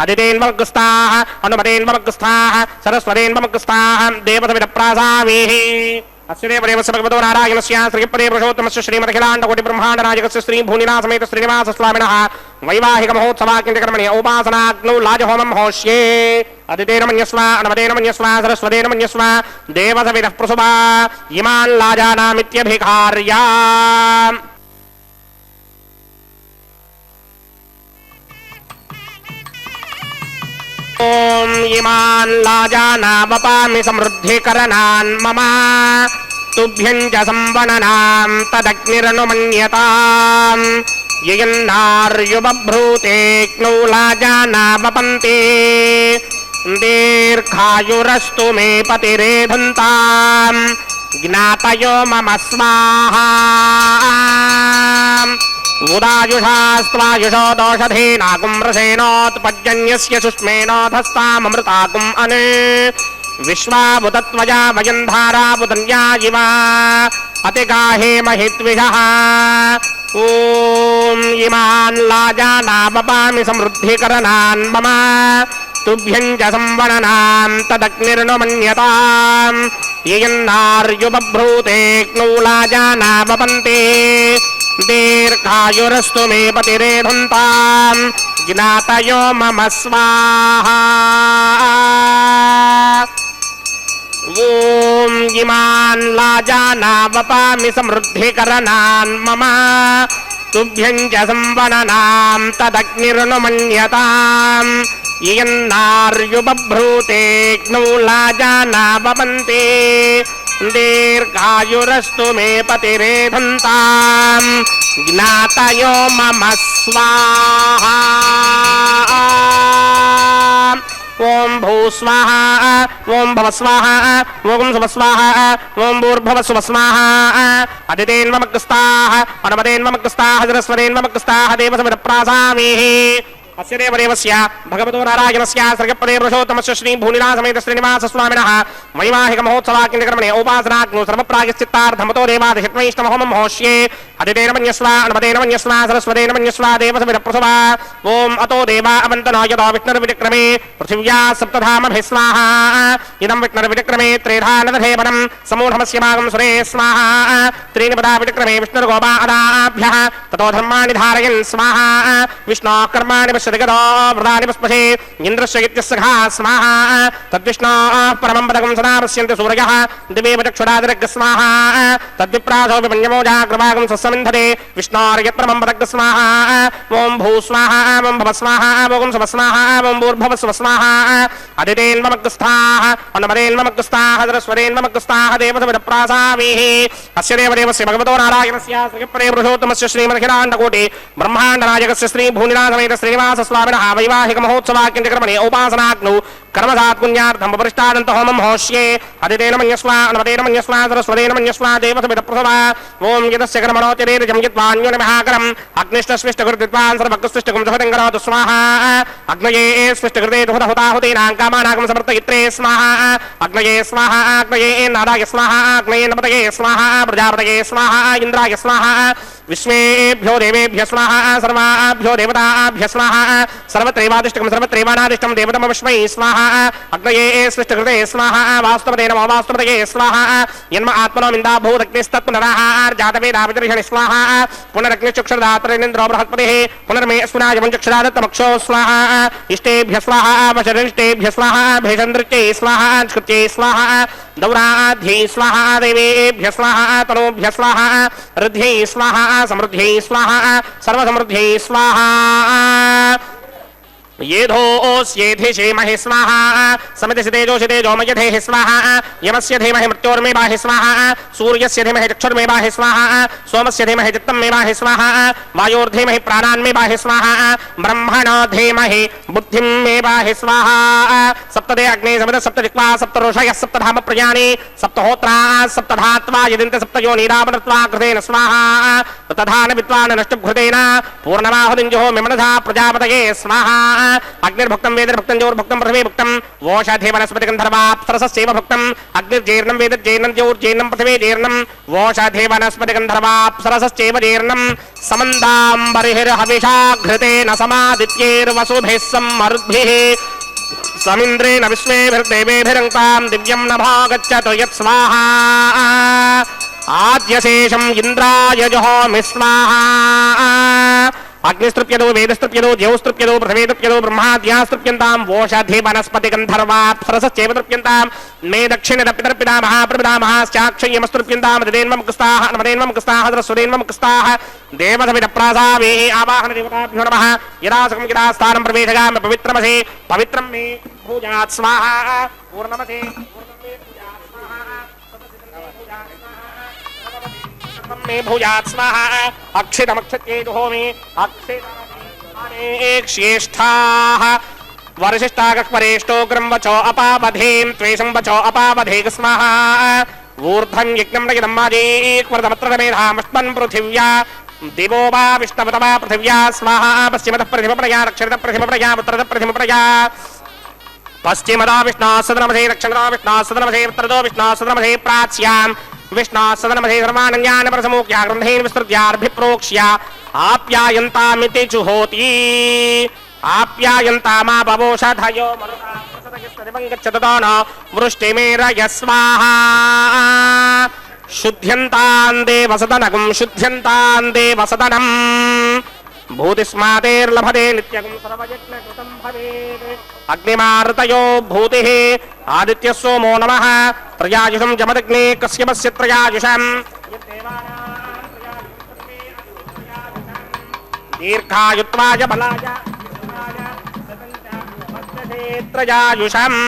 అదితేన్వమగ్స్తాః అనుమతేన్వమగ్స్తాః సరస్వతేన్వమగ్స్తాః దేవతవిద ప్రాసామేః అస్యదేవదేవస్య భగవతో నారాయణస్య శ్రీపదే పురుషోత్తమస్య శ్రీమదఖిలాండకోటి బ్రహ్మాండనాయకస్య శ్రీ భూనినా సమేత శ్రీనివాస స్వామినః వైవాహిక మహోత్సవాకించకర్మణి ఔపాసనాగ్నౌ లాజహోమం హోష్యే అదితేన మన్యస్వ అనమతేన మన్యస్వ సరస్వతేన మన్యస్వ దేవతవిద ప్రసుభా ఇమాన్ లాజానామిత్యభికార్యా ఓం ఇమాన్ లాజానావపామి సమృద్ధికరణాన్ మమ తుభ్యం చ సంవననాం తదగ్నిరనుమన్యతాం యయన్నార్యుబభ్రూతేక్నౌ లాజానావపంతే దీర్ఘాయురస్తు మే పతిరేధంతాం జ్ఞాతయో మమ స్వాహా ఉదాయుషాస్త్వాయుషో దోషధేనాకుం రసేనోత్పజ్జన్యస్య సుష్మేనోధస్తామమృతాకుం అనే విశ్వాభుతత్వజా వయంధారాభుతన్యా ఇవ అతిగాహే మహిత్విషః ఓం ఇమాన్ లాజానావపామి సమృద్ధికరణాన్ మమ తుభ్యం చ సంవననాం తదగ్నిర్నుమన్యతాం యయన్నార్యుబభ్రూతేక్నౌ లాజానావపంతే దీర్ఘాయురస్తు మే పతిరేధంతాం జ్ఞాతయో మమ స్వాహా ఓం ఇమాన్ లాజానావపామి సమృద్ధికరణాన్ మమ తుభ్యం చ సంవననాం తదగ్నిర్నుమన్యతాం యయన్నార్యుబభ్రూతేక్నౌ లాజానావపంతే దీర్ఘాయురస్తు మే పతిరేధంతాం జ్ఞాతయో మమ స్వాహా ఓం భూ స్వాహా ఓం భవ స్వాహా ఓం శుభ స్వాహా ఓం భూర్భవ శుభ స్వాహా అదితేన్వమగ్స్తాః అనుమతేన్వమగ్స్తాః సరస్వతేన్వమగ్స్తాః దేవసవిద ప్రాసామేః అస్య దేవదేవస్య భగవతో నారాయణస్య శ్రీపదే పురుషోత్తమస్య శ్రీ భూనినా సమేత శ్రీనివాస స్వామినః వైవాహిక మహోత్సవాకించకర్మణి ఔపాసనాగ్నౌ సర్వప్రాయశ్చిత్తార్థమతో దేవాదిషట్వైష్ణవహోమం హోష్యే అదితేన మన్యస్వ అనుమతేన మన్యస్వ సరస్వతేన మన్యస్వ దేవసవిద ప్రసవ ఓం అతో దేవా అవంతనో యదో విష్ణుర్విక్రమే పృథివ్యా సప్తధామభిः స్వాహా ఇదం విష్ణుర్విక్రమే త్రేధానదధేవనం సమూఢమస్య మాగం సురే స్వాహా త్రీణి పదా విక్రమే విష్ణుర్గోపాదాభ్యः తతో ధర్మాణి ధారయన్ స్వాహా విష్ణోః కర్మాణి పశ్యతిగతో వృధాని పస్పశే ఇంద్రస్య ఇత్యస్సఖా స్వాహా తద్విష్ణోః పరమం పదకం సదా పశ్యంతి సూర్యः దివేవ చక్షురాదిరగ్ స్వాహా తద్విప్రాసో విపన్యమో జాగ్రవాగం సస్సమింధతే విష్ణోర్యత్పరమం పదగ్ స్వాహా ఓం భూ స్వాహా ఓం భవ స్వాహా ఓం శుభ స్వాహా ఓం భూర్భవ శుభ స్వాహా అదితేన్వమగ్స్తాః అనుమతేన్వమగ్స్తాః సరస్వతేన్వమగ్స్తాః దేవసవిద ప్రాసామేః అస్య దేవదేవస్య భగవతో నారాయణస్య శ్రీపదే పురుషోత్తమస్య శ్రీమదఖిలాండకోటి బ్రహ్మాండనాయకస్య శ్రీ భూనినా సమేత శ్రీనివాస స్వామినః వైవాహిక మహోత్సవాకించకర్మణి ఔపాసనాగ్నౌ कर्मसात् पुण्यार्थं उपरिष्टादन्त होमं होष्ये अदितेन मन्यस्व अनुमतेन मन्यस्व सरस्वतेन मन्यस्व देवसविद प्रसवा ओम यदस्य कर्मणोतिरेजं यद्वान्योनिमहाकरम् अग्निष्टस्विष्टकृत्वान् सर्वकृष्टकुं सहतं करोतु स्वाहा अग्नये स्विष्टकृते दुहदहुताहुतीनां कामानागं समर्पयित्रे स्वाहा अग्नये स्वाहा अग्नये नाराय स्वाहा अग्नये नपतये स्वाहा प्रजापतये स्वाहा इन्द्राय स्वाहा विश्वेभ्यो देवेभ्य स्वाहा सर्वाभ्यो देवताभ्य स्वाहा सर्वत्रैवादिष्टकं सर्वत्रैवानादिष्टं देवतमविश्वै स्वाहा अग्नये स्विष्टकृते स्वाहा वास्तवते नमो वास्तवतये स्वाहा यन्म आत्मनो मिन्दा भूदग्निस्तत्पुनराहार्जातवेदाविदर्शनि स्वाहा पुनरग्निश्चक्षुर्धात्रेन्द्रो बृहस्पतिः पुनर्मे अस्मिनाय पञ्चक्षरादत्तमक्षो स्वाहा इष्टेभ्य स्वाहा वचरिष्टेभ्य स्वाहा भेषन्द्रित्यै स्वाहा कृत्यै स्वाहा दौराध्यै स्वाहा देवेभ्य स्वाहा तनूभ्य स्वाहा रुद्ध्यै स्वाहा समृद्ध्यै स्वाहा सर्वसमृद्ध्यै स्वाहा येधोऽस्येधि श्रीमहि स्वाहा समितिसितेजोषि तेजोमयधेहि स्वाहा यमस्य धीमहि मृत्योर्मे बाहि स्वाहा सूर्यस्य धीमहि चक्षुर्मे बाहि स्वाहा सोमस्य धीमहि चित्तं मे बाहि स्वाहा वायोर्धीमहि प्राणान्मे बाहि स्वाहा ब्रह्मणो धीमहि बुद्धिं मे बाहि स्वाहा सप्तदे अग्ने समित सप्तदिक्वा सप्तऋषयः सप्तधाम प्रजानि सप्तहोत्रा सप्तधात्वा यदिन्ते सप्तयो नीरावनत्वा कृतेन स्वाहा तथान विद्वान् नष्टभृतेन पूर्णमाहुतिञ्जहो मिमनधा प्रजापतये स्वाहा अग्निर्भुक्तं वेदर्भुक्तं जोर्भुक्तं पृथिवी भुक्तं वोषधे वनस्पति गन्धर्वाप्सरसस्यैव भुक्तं अग्निर्जीर्णं वेदर्जीर्णं जोर्जीर्णं पृथिवी जीर्णं वोषधे वनस्पति गन्धर्वाप्सरसस्यैव जीर्णं समन्दाम्बरिर्हविषा घृतेन समादित्यैर्वसुभिः सम्मरुद्भिः समिन्द्रेण विश्वेभिर्देवेभिरङ्क्तां दिव्यं नभागच्छतु यत् स्वाहा आद्यशेषम् इन्द्राय जुहोमि स्वाहा अग्निस्तृप्यदो वेदस्तृप्यदो ज्योस्तृप्यदो पृथिवीतृप्यदो ब्रह्माद्यास्तृप्यन्तां वोषधे वनस्पति गन्धर्वाप्सरसस्यैव तृप्यन्तां मे दक्षिणदपितर्पितामः प्रपितामहाश्चाक्षय्यमस्तृप्यन्तां ददेन्वं कुस्ताः नमदेन्वं कुस्ताः द्रस्वदेन्वं कुस्ताः देवसविदप्रासावेः आवाहनदेवताभ्यो नमः यदासकं यदा स्थानं प्रवेशयामि पवित्रमसे पवित्रं मे भूयात् स्वाहा पूर्णमसे मे भूयात् स्वाहा अक्षितमक्षत्ये जुहोमि अक्षितमेक्ष्येष्ठाः वरिष्ठागक्परेष्टोग्रं वचो अपावधें त्वेषं वचो अपावधेग स्वाहा ऊर्ध्वं यज्ञं नयनं माजेक्वर्धमत्रमेधामस्मन् पृथिव्या दिवो वा विष्णवत वा पृथिव्या स्वाहा पश्चिमतः प्रतिमप्रया दक्षिणतः प्रतिमप्रया उत्तरतः प्रतिमप्रया पश्चिमदा विष्णाः सदनमसे दक्षिणदा विष्णाः सदनमसे उत्तरदो विष्णाः सदनमसे प्राच्यां विष्णाः सदनमसे सर्वानन्यान् परसमूख्या ग्रन्थेन विस्तृत्यार्भिप्रोक्ष्य आप्यायन्तामिति जुहोति आप्यायन्तामापवोषधयो मरुतां गच्छतो न वृष्टिमेरय स्वाहा शुद्ध्यन्तां देवसदनगं शुद्ध्यन्तां देवसदनम् भूतिस्मातेर्लभते नित्यगं सर्वयज्ञकृतं भवेत् अग्निमार्तयो भूतिः आदित्य सोमो नमः त्रयायुषं जमदग्ने कश्यपस्य त्रयायुषं दीर्घायुत्वाय बलाय त्रयायुषम्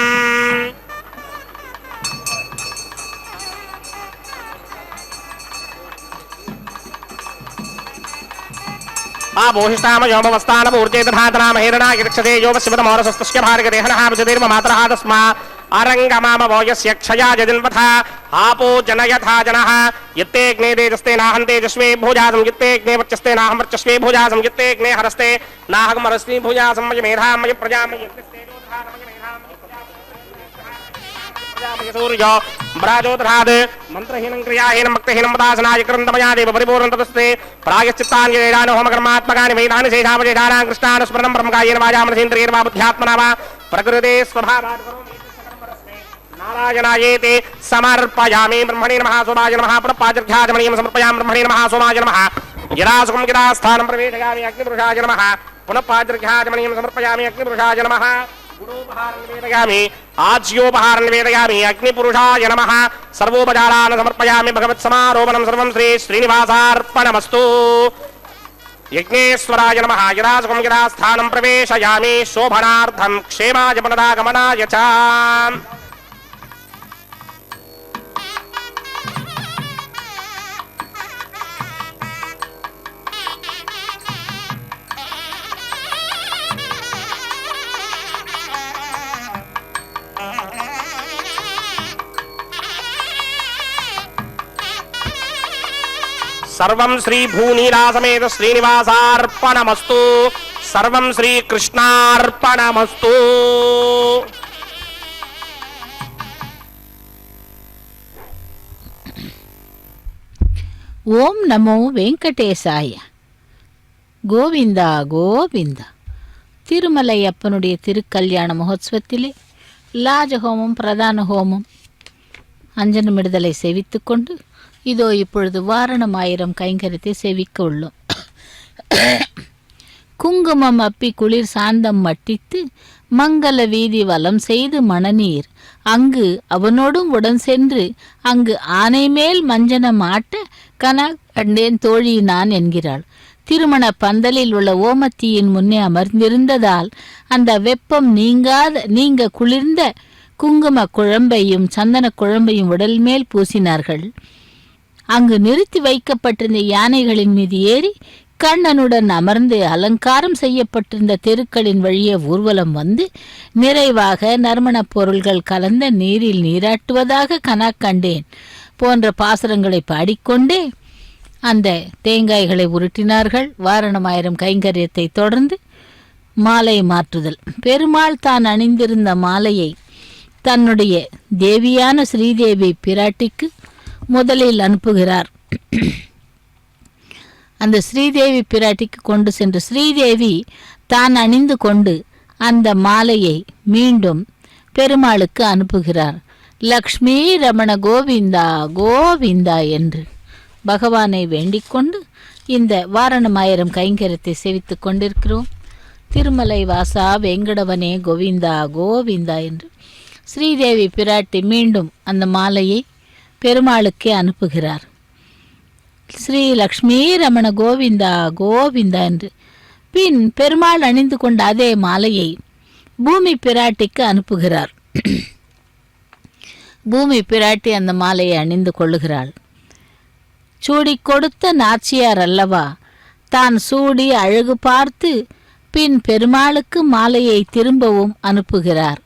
आभूषिष्टामयोमवस्थानपूर्ते दधातनामहेरणा यक्षते योगस्यमोरसस्तस्य भारगदेहनः विजतिर्ममातरः तस्मा अरङ्गमामवो यस्य क्षया जदिन्वथा आपो जनयथा जनः यत्तेऽग्ने तेजस्ते नाहं तेजस्वे भुजासं यत्तेऽग्ने वर्चस्ते नाहं वर्चस्वे भुजासं यत्तेऽग्ने हरस्ते नाहं हरस्मि भुजासं मय मेधां मय प्रजां मय सूर्यो ब्राजोदराद मंत्रहीनं क्रियाहीनं भक्तिहीनं मदासनाय क्रन्दमया देव परिपूर्णं तदस्ते प्रायश्चित्तानि वेदान होमकर्मात्मकानि वेदानि शेषावशेषाणां कृष्णान् स्मरणं ब्रह्मकायेन वाजामनसेन्द्रियैर्वा बुद्ध्यात्मना वा प्रकृते स्वभावात् नारायणायेते समर्पयामि ब्रह्मणे नमः सोमाय नमः पुनः समर्पयामि ब्रह्मणे नमः सोमाय नमः यदा सुखं यदा स्थानं प्रवेशयामि अग्निपुरुषाय नमः पुनः पादर्घ्याचमनीयं समर्पयामि अग्निपुरुषाय नमः गुणोपहारनिवेदयामि आज्योपहारनिवेदयामि अग्निपुरुषाय नमः सर्वोपचारान् समर्पयामि भगवत्समारोपणं सर्वं श्री श्रीनिवासार्पणमस्तु यज्ञेश्वराय नमः यदा सुखं यदा स्थानं प्रवेशयामि शोभनार्थं क्षेमाय पुनरागमनाय च सर्वं श्री भूनीलासमेत श्रीनिवासार्पणमस्तु सर्वं श्री कृष्णार्पणमस्तु ஓம் நமோ வெங்கடேசாய. கோவிந்தா கோவிந்தா. திருமலை அப்பனுடைய திருக்கல்யாண மகோத்சவத்திலே லாஜஹோமம் பிரதான ஹோமம் அஞ்சனமிடுதலை சேவித்து கொண்டு இதோ இப்பொழுது வாரணமாயிரம் கைங்கரியத்தை சேவிக்க உள்ளோம். குங்குமம் அப்பி குளிர் சாந்தம் மட்டித்து மங்கள வீதி வலம் செய்து மணநீர் அங்கு அவனோடும் உடன் சென்று அங்கு ஆனை மேல் மஞ்சனம் ஆட்ட கண்டேன் தோழி நான் என்கிறாள். திருமண பந்தலில் உள்ள ஓமத்தீயின் முன்னே அமர்ந்திருந்ததால் அந்த வெப்பம் நீங்க குளிர்ந்த குங்கும குழம்பையும் சந்தன குழம்பையும் உடல் மேல் பூசினார்கள். அங்கு நிறுத்தி வைக்கப்பட்டிருந்த யானைகளின் மீது ஏறி கண்ணனுடன் அமர்ந்து அலங்காரம் செய்யப்பட்டிருந்த தெருக்களின் வழியே ஊர்வலம் வந்து நிறைவாக நறுமணப் பொருள்கள் கலந்த நீரில் நீராட்டுவதாக கண்டேன் போன்ற பாசுரங்களை பாடிக்கொண்டே அந்த தேங்காய்களை உருட்டினார்கள். வாரணமாயிரம் கைங்கரியத்தை தொடர்ந்து மாலை மாற்றுதல். பெருமாள் தான் அணிந்திருந்த மாலையை தன்னுடைய தேவியான ஸ்ரீதேவி பிராட்டிக்கு முதலில் அனுப்புகிறார். அந்த ஸ்ரீதேவி பிராட்டிக்கு கொண்டு சென்று ஸ்ரீதேவி தான் அணிந்து கொண்டு அந்த மாலையை மீண்டும் பெருமாளுக்கு அனுப்புகிறார். லக்ஷ்மி ரமண கோவிந்தா கோவிந்தா என்று பகவானை வேண்டிக் கொண்டு இந்த வாரணமாயிரம் கைங்கரியத்தை சேவித்து கொண்டிருக்கிறோம். திருமலை வாசா வெங்கடவனே கோவிந்தா கோவிந்தா என்று ஸ்ரீதேவி பிராட்டி மீண்டும் அந்த மாலையை பெருமாளுக்கே அனுப்புகிறார். ஸ்ரீ லக்ஷ்மி ரமண கோவிந்தா கோவிந்தா என்று பின் பெருமாள் அணிந்து கொண்ட அதே மாலையை பூமி பிராட்டிக்கு அனுப்புகிறார். பூமி பிராட்டி அந்த மாலையை அணிந்து கொள்ளுகிறாள். சூடி கொடுத்த நாச்சியார் அல்லவா, தான் சூடி அழகு பார்த்து பின் பெருமாளுக்கு மாலையை திரும்பவும் அனுப்புகிறார்.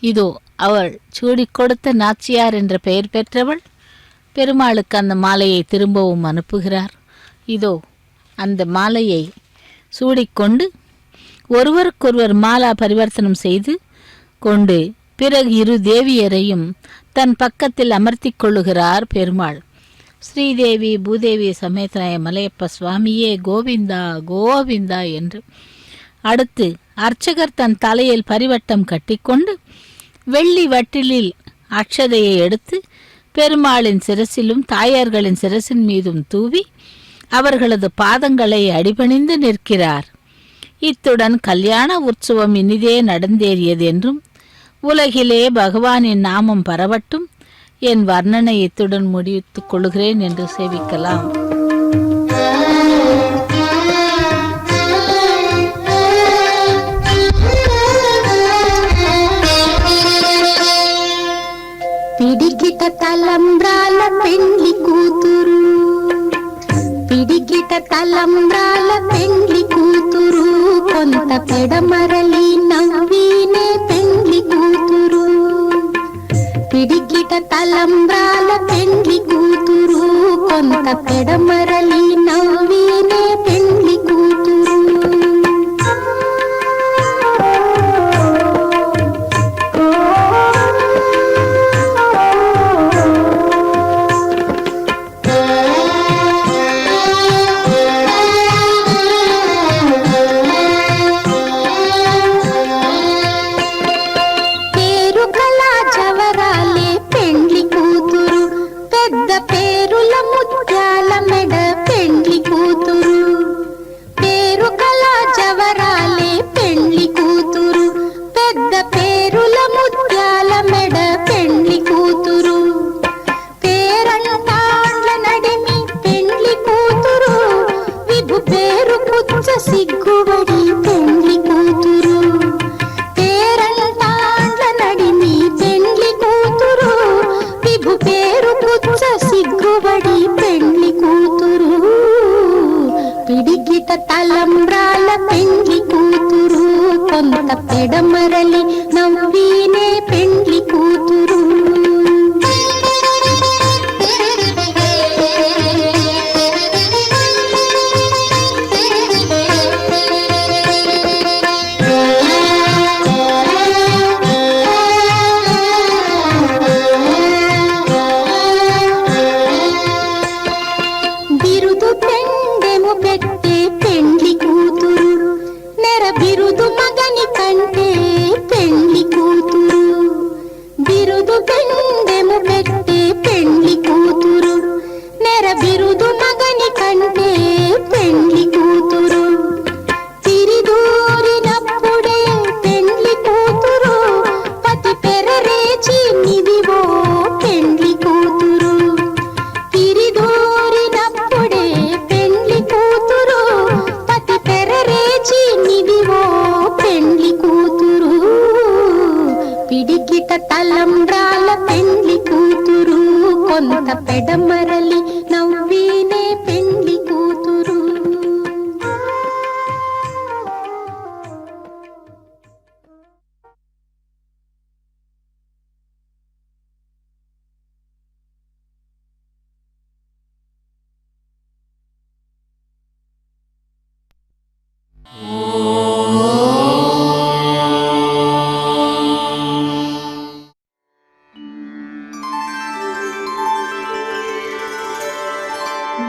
இதோ அவள் சூடி கொடுத்த நாச்சியார் என்ற பெயர் பெற்றவள் பெருமாளுக்கு அந்த மாலையை திரும்பவும் அனுப்புகிறார். இதோ அந்த மாலையை சூடிக்கொண்டு ஒருவருக்கொருவர் மாலா பரிவர்த்தனம் செய்து கொண்டு பிறகு இரு தேவியரையும் தன் பக்கத்தில் அமர்த்தி கொள்ளுகிறார் பெருமாள். ஸ்ரீதேவி பூதேவி சமேதனாய மலையப்ப சுவாமியே கோவிந்தா கோவிந்தா என்று. அடுத்து அர்ச்சகர் தன் தலையில் பரிவட்டம் கட்டிக்கொண்டு வெள்ளி வட்டிலில் அக்ஷதையை எடுத்து பெருமாளின் சிரசிலும் தாயார்களின் சிரசின் மீதும் தூவி அவர்களது பாதங்களை அடிபணிந்து நிற்கிறார். இத்துடன் கல்யாண உற்சவம் இனிதே நடந்தேறியது என்றும் உலகிலே பகவானின் நாமம் பரவட்டும் என் வர்ணனை இத்துடன் முடித்துக் கொள்கிறேன் என்று சேவிக்கலாம். పిడికిట తలంబ్రాల పెండ్లి కూతురు, పిడికిట తలంబ్రాల పెండ్లి కూతురు, కొంత పెడమరలి నవ్వినే పెండ్లి కూతురు. పిడికిట తలంబ్రాల పెండ్లి కూతురు, కొంత పెడమరలి నవ్వినే పెండ్లి కూతురు. సిగ్గుబడి పెండ్లి కూతురు, పేరంటాండ్ల నడిమి పెండ్లి కూతురు, విభు పేరు పుచ్చ సిగ్గుబడి పెండ్లి కూతురు. పిడికిట తలంబ్రాల పెండ్లి కూతురు, కొంత పెడమరలి నవ్వినే పెండ్లి కూతురు. బిరుదు మగని కంటే పెండ్లి కూతురు, పెడమరలి నవ్వీనే పెండ్లి కూతురు.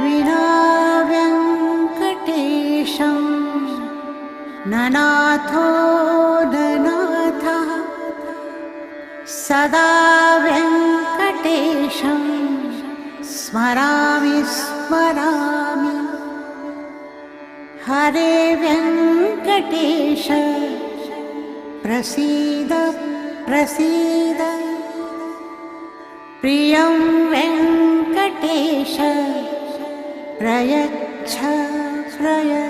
विना वेङ्कटेशं ननाथो ननाथः सदा वेङ्कटेशं स्मरामि स्मरामि. हरे वेङ्कटेश प्रसीद प्रसीद. प्रियं वेङ्कटेश प्रयच्छ प्रयच्छ.